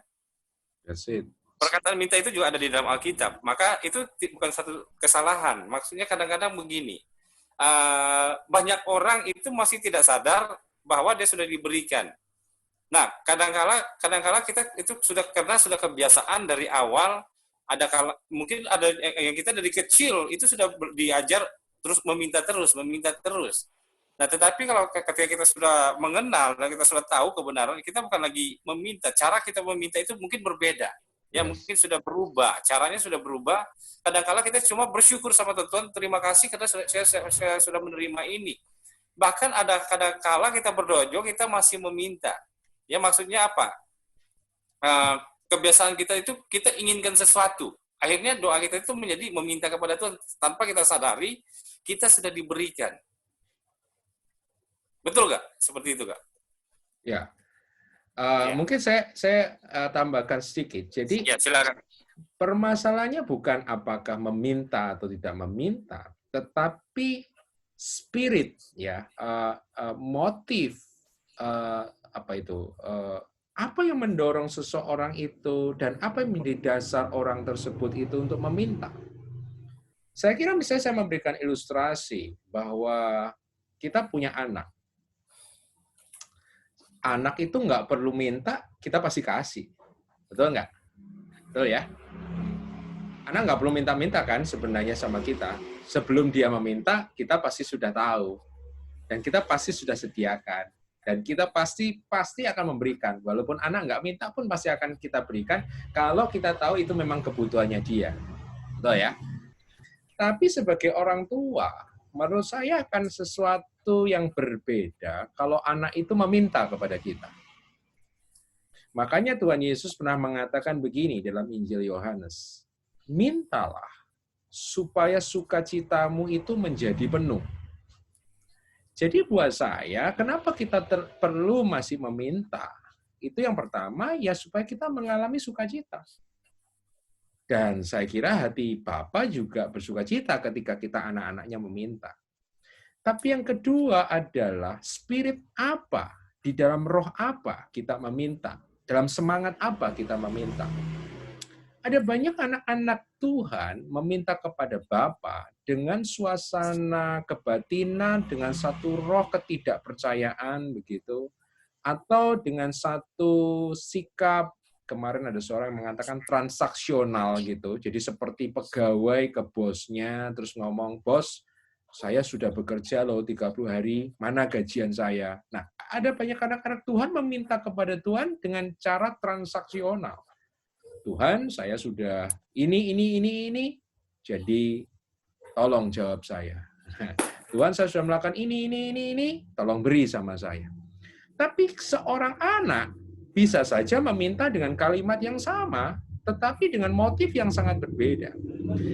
That's it. Perkataan minta itu juga ada di dalam Alkitab. Maka itu bukan satu kesalahan. Maksudnya kadang-kadang begini, banyak orang itu masih tidak sadar bahwa dia sudah diberikan. Nah, kadang-kala kita itu sudah kebiasaan dari awal. Mungkin ada yang kita dari kecil itu sudah diajar terus meminta terus. Nah, tetapi kalau ketika kita sudah mengenal dan kita sudah tahu kebenaran, kita bukan lagi meminta. Cara kita meminta itu mungkin berbeda. Ya, mungkin sudah berubah. Caranya sudah berubah. Kadang-kala kita cuma bersyukur sama Tuhan, terima kasih karena saya sudah menerima ini. Bahkan ada kadang-kala kita berdoa, kita masih meminta. Ya, maksudnya apa? Kebiasaan kita itu kita inginkan sesuatu. Akhirnya doa kita itu menjadi meminta kepada Tuhan tanpa kita sadari kita sudah diberikan. Betul nggak? Seperti itu, Kak? Ya. Mungkin saya tambahkan sedikit. Jadi ya, silakan. Permasalahannya bukan apakah meminta atau tidak meminta, tetapi spirit, ya, motif, apa yang mendorong seseorang itu dan apa yang menjadi dasar orang tersebut itu untuk meminta. Saya kira misalnya saya memberikan ilustrasi bahwa kita punya anak. Anak itu nggak perlu minta, kita pasti kasih. Betul nggak? Betul ya? Anak nggak perlu minta-minta kan sebenarnya sama kita. Sebelum dia meminta, kita pasti sudah tahu. Dan kita pasti sudah sediakan. Dan kita pasti akan memberikan. Walaupun anak nggak minta pun pasti akan kita berikan kalau kita tahu itu memang kebutuhannya dia. Betul ya? Tapi sebagai orang tua, menurut saya akan sesuatu yang berbeda kalau anak itu meminta kepada kita. Makanya Tuhan Yesus pernah mengatakan begini dalam Injil Yohanes. Mintalah supaya sukacitamu itu menjadi penuh. Jadi buat saya, kenapa kita perlu masih meminta? Itu yang pertama, ya supaya kita mengalami sukacita. Dan saya kira hati Bapa juga bersukacita ketika kita anak-anaknya meminta. Tapi yang kedua adalah spirit apa, di dalam roh apa kita meminta, dalam semangat apa kita meminta. Ada banyak anak-anak Tuhan meminta kepada Bapa dengan suasana kebatinan, dengan satu roh ketidakpercayaan begitu, atau dengan satu sikap, kemarin ada seorang yang mengatakan transaksional gitu. Jadi seperti pegawai ke bosnya terus ngomong, "Bos, saya sudah bekerja loh 30 hari, mana gajian saya?" Nah, ada banyak anak-anak Tuhan meminta kepada Tuhan dengan cara transaksional. Tuhan, saya sudah ini, jadi tolong jawab saya. Tuhan, saya sudah melakukan ini, tolong beri sama saya. Tapi seorang anak bisa saja meminta dengan kalimat yang sama, tetapi dengan motif yang sangat berbeda.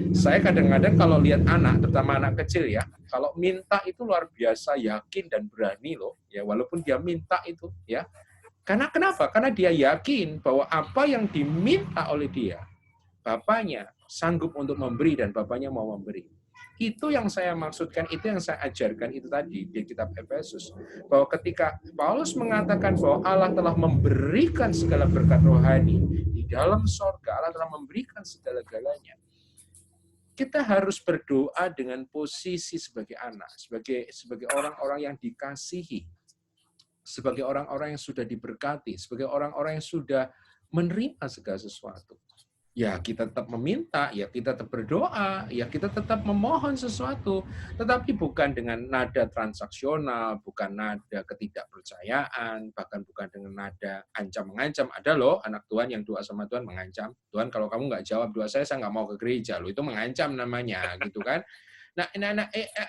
Saya kadang-kadang kalau lihat anak, terutama anak kecil ya, kalau minta itu luar biasa yakin dan berani loh, ya walaupun dia minta itu ya. Karena kenapa? Karena dia yakin bahwa apa yang diminta oleh dia, bapaknya sanggup untuk memberi dan bapaknya mau memberi. Itu yang saya maksudkan, itu yang saya ajarkan itu tadi di kitab Efesus. Bahwa ketika Paulus mengatakan bahwa Allah telah memberikan segala berkat rohani di dalam sorga, Allah telah memberikan segala-galanya. Kita harus berdoa dengan posisi sebagai anak, sebagai orang-orang yang dikasihi, sebagai orang-orang yang sudah diberkati, sebagai orang-orang yang sudah menerima segala sesuatu. Ya kita tetap meminta, ya kita tetap berdoa, ya kita tetap memohon sesuatu, tetapi bukan dengan nada transaksional, bukan nada ketidakpercayaan, bahkan bukan dengan nada ancam-mengancam. Ada loh anak Tuhan yang doa sama Tuhan mengancam, Tuhan kalau kamu nggak jawab doa saya nggak mau ke gereja. Loh itu mengancam namanya, gitu kan. Nah,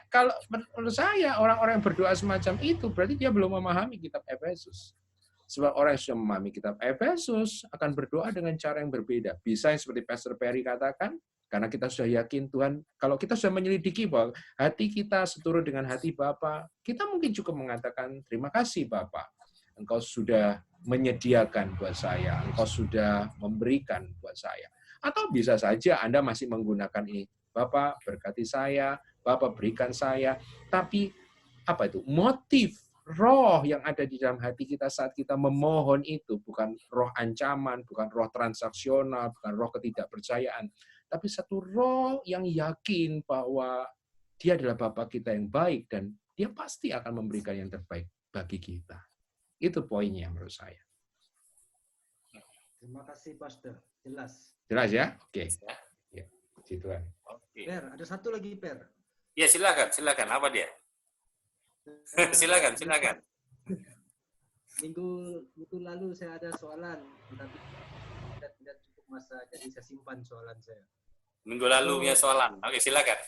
kalau menurut saya orang-orang yang berdoa semacam itu berarti dia belum memahami kitab Efesus. Sebab orang yang sudah memahami kitab Efesus akan berdoa dengan cara yang berbeda. Bisa yang seperti Pastor Perry katakan, karena kita sudah yakin Tuhan, kalau kita sudah menyelidiki bahwa hati kita seturut dengan hati Bapa, kita mungkin cukup mengatakan, terima kasih Bapa, Engkau sudah menyediakan buat saya, Engkau sudah memberikan buat saya. Atau bisa saja Anda masih menggunakan ini, Bapak berkati saya, Bapak berikan saya, tapi apa itu? Motif, roh yang ada di dalam hati kita saat kita memohon itu bukan roh ancaman, bukan roh transaksional, bukan roh ketidakpercayaan, tapi satu roh yang yakin bahwa dia adalah Bapa kita yang baik dan dia pasti akan memberikan yang terbaik bagi kita. Itu poinnya menurut saya. Terima kasih, Pastor. Jelas. Jelas ya? Oke. Ya, puji Tuhan. Oke. Per, ada satu lagi, Per. Ya, silakan. Apa dia? Silakan. Minggu lalu saya ada soalan, tapi tidak cukup masa, jadi saya simpan soalan saya. Minggu lalu punya soalan. Oke, silakan.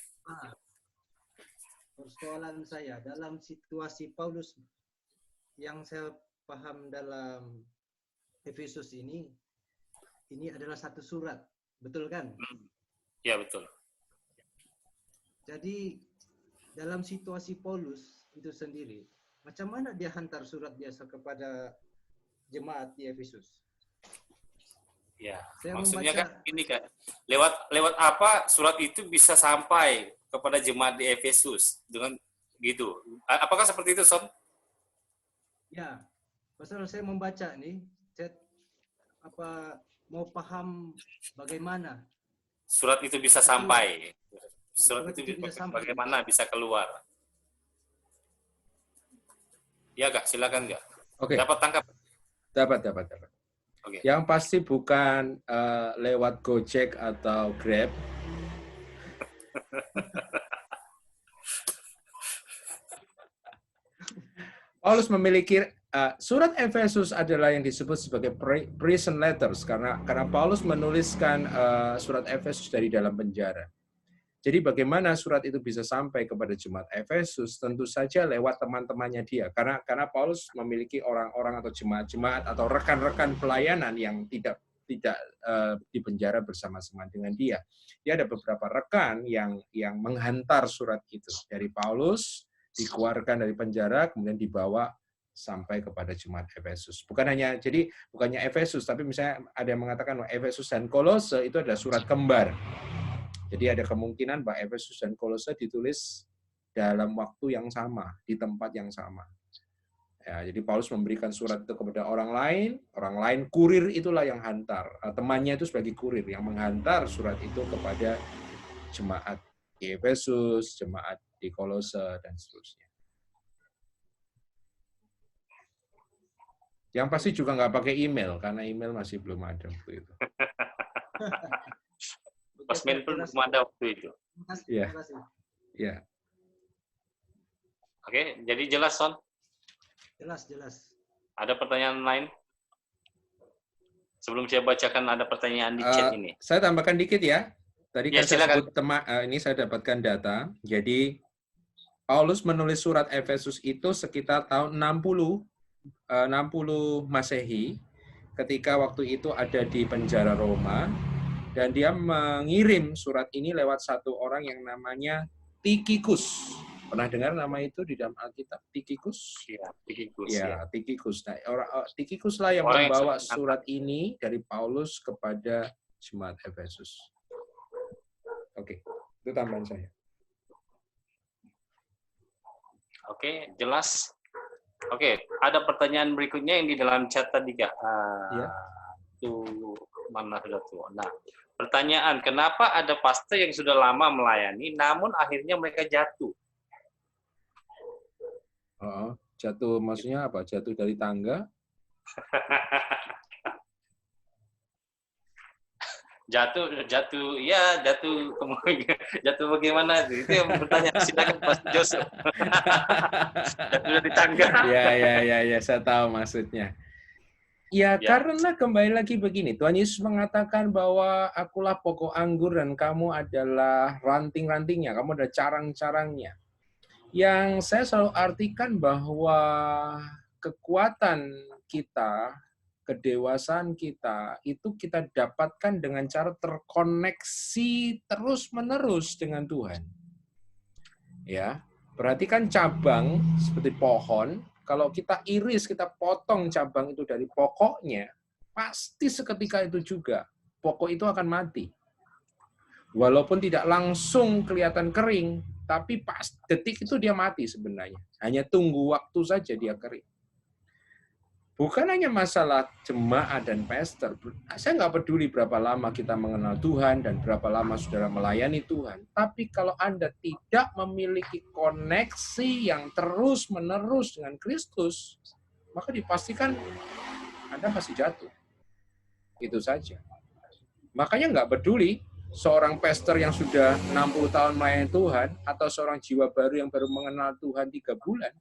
Persoalan saya dalam situasi Paulus yang saya paham dalam Efesus ini adalah satu surat, betul kan? Ya, betul. Jadi dalam situasi Paulus itu sendiri, macam mana dia hantar surat biasa kepada jemaat di Efesus? Ya, Saya maksudnya membaca, kan ini kan lewat apa surat itu bisa sampai kepada jemaat di Efesus dengan gitu. Apakah seperti itu, Son? ya, pasal saya membaca nih, saya mau paham bagaimana Surat itu bisa sampai. Surat itu bisa sampai. bagaimana bisa keluar? Ya, Kak, silakan, Kak. Oke. Dapat tangkap? Dapat. Oke. Oke. Yang pasti bukan lewat Gojek atau Grab. Paulus memiliki surat Efesus adalah yang disebut sebagai prison letters karena Paulus menuliskan surat Efesus dari dalam penjara. Jadi bagaimana surat itu bisa sampai kepada jemaat Efesus? Tentu saja lewat teman-temannya dia. Karena Paulus memiliki orang-orang atau jemaat-jemaat atau rekan-rekan pelayanan yang tidak di penjara bersama-sama dengan dia. Dia ada beberapa rekan yang menghantar surat itu dari Paulus, dikeluarkan dari penjara, kemudian dibawa sampai kepada jemaat Efesus. Bukannya Efesus, tapi misalnya ada yang mengatakan bahwa Efesus dan Kolose itu adalah surat kembar. Jadi ada kemungkinan bahwa Efesus dan Kolose ditulis dalam waktu yang sama, di tempat yang sama. Ya, jadi Paulus memberikan surat itu kepada orang lain kurir itulah yang hantar. Temannya itu sebagai kurir yang menghantar surat itu kepada jemaat di Efesus, jemaat di Kolose, dan seterusnya. Yang pasti juga nggak pakai email, karena email masih belum ada waktu itu. Pas mail pun belum ada waktu itu. Iya. Iya. Oke, jadi jelas, Son? Jelas. Ada pertanyaan lain? Sebelum saya bacakan ada pertanyaan di chat ini. Saya tambahkan dikit ya. Tadi kan saya silakan. sebut ini saya dapatkan data. Jadi Paulus menulis surat Efesus itu sekitar tahun 60 Masehi, ketika waktu itu ada di penjara Roma, dan dia mengirim surat ini lewat satu orang yang namanya Tychicus. Pernah dengar nama itu di dalam Alkitab? Tychicus? Iya, Tychicus. Ya, Tychicus. Nah, Tychicus lah yang membawa surat ini dari Paulus kepada jemaat Efesus. Oke, itu tambahan saya. Oke, jelas. Oke, ada pertanyaan berikutnya yang di dalam chat tadi, Kak. Ya. Tuh, mana sudah tuh. Nah, pertanyaan, kenapa ada pastor yang sudah lama melayani, namun akhirnya mereka jatuh? Jatuh maksudnya apa? Jatuh dari tangga? jatuh bagaimana? Itu yang bertanya. Silakan Pastor Joseph. Jatuh dari tangga. Ya, saya tahu maksudnya. Ya, karena kembali lagi begini, Tuhan Yesus mengatakan bahwa akulah pokok anggur dan kamu adalah ranting-rantingnya, kamu adalah carang-carangnya. Yang saya selalu artikan bahwa kekuatan kita, kedewasaan kita, itu kita dapatkan dengan cara terkoneksi terus-menerus dengan Tuhan. Ya, perhatikan cabang seperti pohon. Kalau kita iris, kita potong cabang itu dari pokoknya, pasti seketika itu juga pokok itu akan mati. Walaupun tidak langsung kelihatan kering, tapi pas detik itu dia mati sebenarnya. Hanya tunggu waktu saja dia kering. Bukan hanya masalah jemaat dan pastor. Saya nggak peduli berapa lama kita mengenal Tuhan dan berapa lama saudara melayani Tuhan. Tapi kalau Anda tidak memiliki koneksi yang terus-menerus dengan Kristus, maka dipastikan Anda pasti jatuh. Itu saja. Makanya nggak peduli seorang pastor yang sudah 60 tahun melayani Tuhan atau seorang jiwa baru yang baru mengenal Tuhan 3 bulan.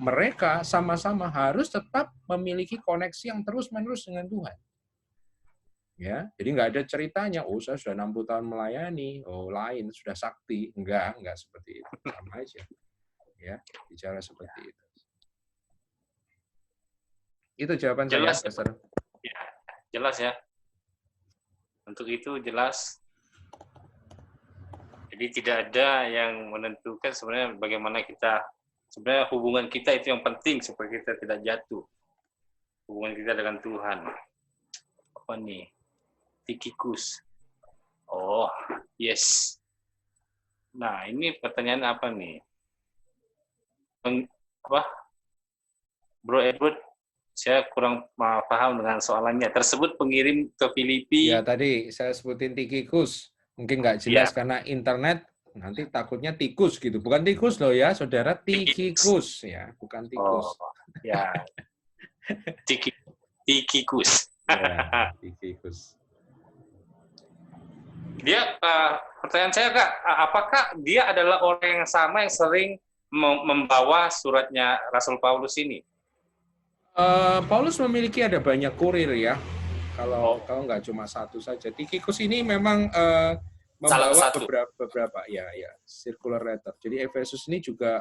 Mereka sama-sama harus tetap memiliki koneksi yang terus-menerus dengan Tuhan. Ya, jadi nggak ada ceritanya, saya sudah 60 tahun melayani, lain, sudah sakti. Enggak seperti itu. Sama aja. Ya, bicara seperti itu. Itu jawaban jelas, saya, Pastor. Ya, jelas ya. Untuk itu jelas. Jadi tidak ada yang menentukan sebenarnya bagaimana kita. Sebenarnya hubungan kita itu yang penting supaya kita tidak jatuh. Hubungan kita dengan Tuhan. Apa nih? Tychicus. Oh, yes. Nah, ini pertanyaan apa nih? Bro Edward, saya kurang paham dengan soalannya. Tersebut pengirim ke Filipi. Ya, tadi saya sebutin Tychicus. Mungkin nggak jelas karena internet. Nanti takutnya tikus gitu. Bukan tikus loh ya, saudara. Tychicus ya, bukan tikus. Oh, ya. Tikhikus. Ya, Tikhikus. Dia, pertanyaan saya Kak, apakah dia adalah orang yang sama yang sering membawa suratnya Rasul Paulus ini? Paulus memiliki ada banyak kurir ya. Kalau nggak cuma satu saja. Tikhikus ini memang membawa beberapa ya circular letter. Jadi Efesus ini juga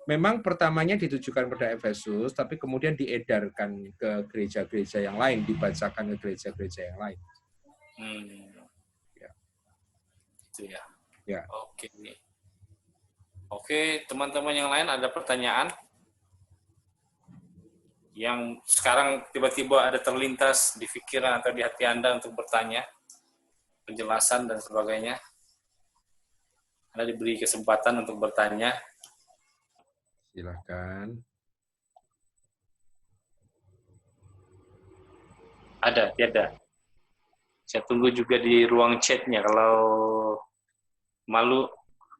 memang pertamanya ditujukan pada Efesus, tapi kemudian diedarkan ke gereja-gereja yang lain, dibacakan ke gereja-gereja yang lain. Ya. Itu ya. Ya. Oke. Oke, teman-teman yang lain ada pertanyaan? Yang sekarang tiba-tiba ada terlintas di pikiran atau di hati Anda untuk bertanya, penjelasan dan sebagainya. Anda diberi kesempatan untuk bertanya. Silakan. Ada, tiada. Saya tunggu juga di ruang chatnya. Kalau malu,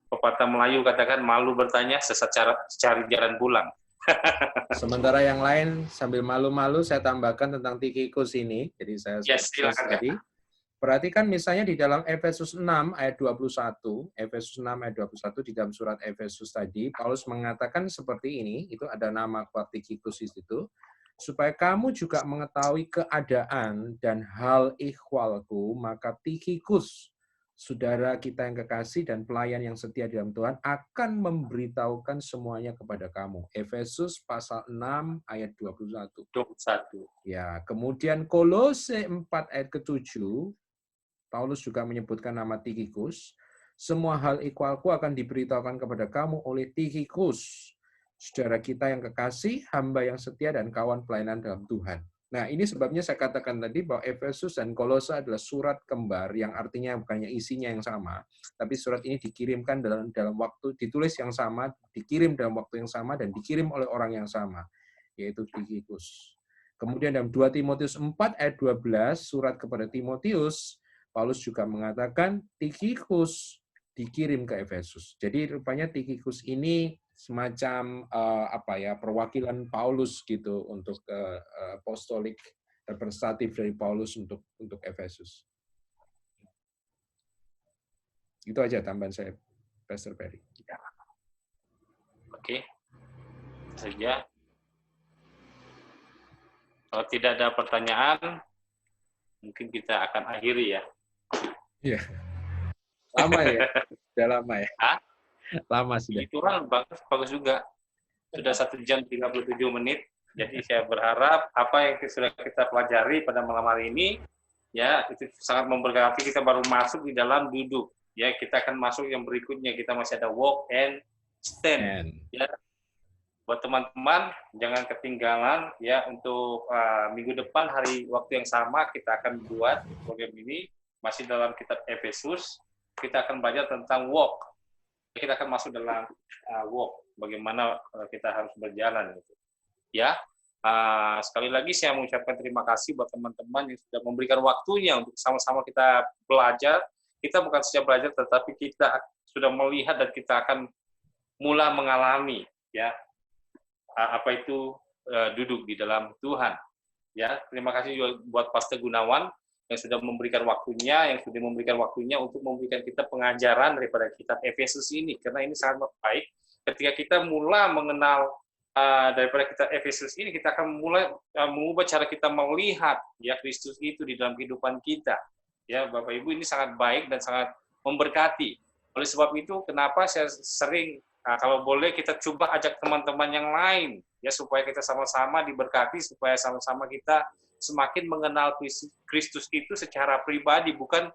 pepatah Melayu katakan malu bertanya, sesat cari jalan pulang. Sementara yang lain sambil malu-malu saya tambahkan tentang Tikhikus ini. Jadi saya silakan, tadi. Perhatikan misalnya di dalam Efesus 6 ayat 21, Efesus 6 ayat 21 di dalam surat Efesus tadi, Paulus mengatakan seperti ini, itu ada nama kuat Tikhikus di situ, supaya kamu juga mengetahui keadaan dan hal ikhwalku, maka Tikhikus, saudara kita yang kekasih dan pelayan yang setia di dalam Tuhan, akan memberitahukan semuanya kepada kamu. Efesus pasal 6 ayat 21. Ya, kemudian Kolose 4 ayat ke-7, Paulus juga menyebutkan nama Tikhikus. Semua hal ikhwalku akan diberitahukan kepada kamu oleh Tikhikus, saudara kita yang kekasih, hamba yang setia, dan kawan pelayanan dalam Tuhan. Nah, ini sebabnya saya katakan tadi bahwa Efesus dan Kolose adalah surat kembar yang artinya bukannya isinya yang sama, tapi surat ini dikirimkan dalam waktu, ditulis yang sama, dikirim dalam waktu yang sama, dan dikirim oleh orang yang sama, yaitu Tikhikus. Kemudian dalam 2 Timotius 4 ayat 12, surat kepada Timotius, Paulus juga mengatakan Tikhikus dikirim ke Efesus. Jadi rupanya Tikhikus ini semacam perwakilan Paulus gitu untuk apostolik representatif dari Paulus untuk Efesus. Itu aja tambahan saya, Pastor Perry. Ya. Oke, saja. Kalau tidak ada pertanyaan, mungkin kita akan akhiri ya. Iya. Lama ya? Sudah lama ya? Hah? Lama sudah. Itu kan bagus juga. Sudah 1 jam 37 menit. Jadi saya berharap apa yang sudah kita pelajari pada malam hari ini, ya itu sangat memberkati. Kita baru masuk di dalam duduk. Ya, kita akan masuk yang berikutnya. Kita masih ada walk and stand. Ya. Buat teman-teman, jangan ketinggalan ya untuk minggu depan hari waktu yang sama kita akan buat program ini. Masih dalam kitab Efesus, kita akan belajar tentang walk. Kita akan masuk dalam walk, bagaimana kita harus berjalan. Gitu. Ya, sekali lagi saya mengucapkan terima kasih buat teman-teman yang sudah memberikan waktunya untuk sama-sama kita belajar. Kita bukan saja belajar, tetapi kita sudah melihat dan kita akan mulai mengalami, ya, apa itu duduk di dalam Tuhan. Ya, terima kasih juga buat Pastor Gunawan yang sudah memberikan waktunya, untuk memberikan kita pengajaran daripada kitab Efesus ini, karena ini sangat baik. Ketika kita mulai mengenal daripada kitab Efesus ini, kita akan mulai mengubah cara kita melihat ya Kristus itu di dalam kehidupan kita. Ya, Bapak Ibu, ini sangat baik dan sangat memberkati. Oleh sebab itu, kenapa saya sering kalau boleh kita coba ajak teman-teman yang lain ya supaya kita sama-sama diberkati, supaya sama-sama kita semakin mengenal Kristus itu secara pribadi, bukan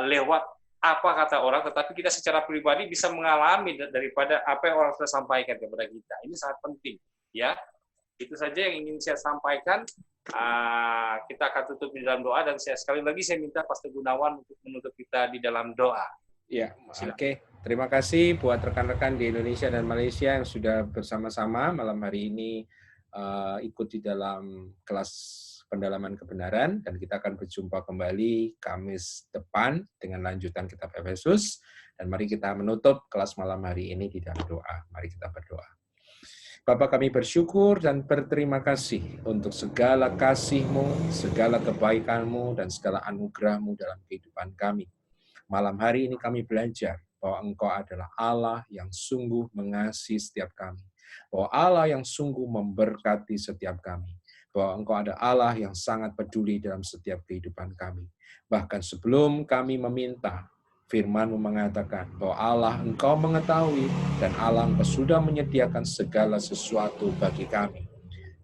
lewat apa kata orang, tetapi kita secara pribadi bisa mengalami daripada apa yang orang sudah sampaikan kepada kita. Ini sangat penting, ya. Itu saja yang ingin saya sampaikan. Kita akan tutup di dalam doa, dan sekali lagi saya minta Pastor Gunawan untuk menutup kita di dalam doa. Ya, oke. Terima kasih buat rekan-rekan di Indonesia dan Malaysia yang sudah bersama-sama malam hari ini ikut di dalam kelas pendalaman kebenaran, dan kita akan berjumpa kembali Kamis depan dengan lanjutan kitab Efesus, dan mari kita menutup kelas malam hari ini di dalam doa. Mari kita berdoa. Bapa, kami bersyukur dan berterima kasih untuk segala kasih-Mu, segala kebaikan-Mu, dan segala anugerah-Mu dalam kehidupan kami. Malam hari ini kami belajar bahwa Engkau adalah Allah yang sungguh mengasihi setiap kami. Bahwa Allah yang sungguh memberkati setiap kami. Bahwa Engkau ada Allah yang sangat peduli dalam setiap kehidupan kami. Bahkan sebelum kami meminta, Firman-Mu mengatakan bahwa Allah Engkau mengetahui dan Allah Engkau sudah menyediakan segala sesuatu bagi kami.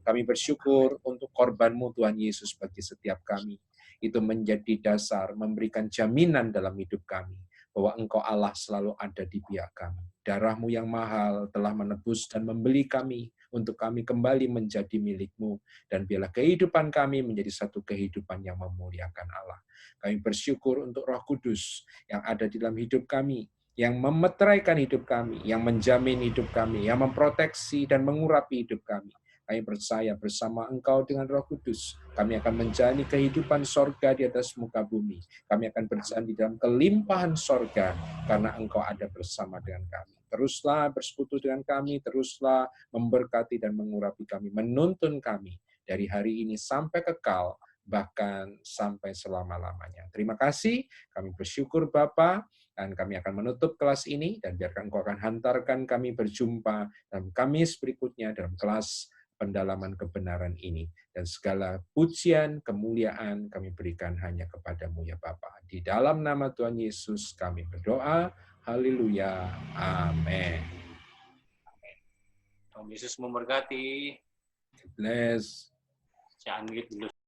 Kami bersyukur untuk korban-Mu Tuhan Yesus bagi setiap kami. Itu menjadi dasar memberikan jaminan dalam hidup kami bahwa Engkau Allah selalu ada di pihak kami. Darah-Mu yang mahal telah menebus dan membeli kami untuk kami kembali menjadi milik-Mu. Dan biarlah kehidupan kami menjadi satu kehidupan yang memuliakan Allah. Kami bersyukur untuk Roh Kudus yang ada di dalam hidup kami, yang memeteraikan hidup kami, yang menjamin hidup kami, yang memproteksi dan mengurapi hidup kami. Kami percaya bersama Engkau dengan Roh Kudus, kami akan menjalani kehidupan sorga di atas muka bumi. Kami akan berjalan di dalam kelimpahan sorga, karena Engkau ada bersama dengan kami. Teruslah bersekutu dengan kami, teruslah memberkati dan mengurapi kami, menuntun kami dari hari ini sampai kekal, bahkan sampai selama-lamanya. Terima kasih, kami bersyukur Bapa, dan kami akan menutup kelas ini, dan biarkan Engkau akan hantarkan kami berjumpa dalam Kamis berikutnya dalam kelas pendalaman kebenaran ini. Dan segala pujian, kemuliaan kami berikan hanya kepadamu ya Bapa. Di dalam nama Tuhan Yesus kami berdoa. Haleluya. Amin. Tuhan Yesus memberkati. Bless. Saya unmute dulu.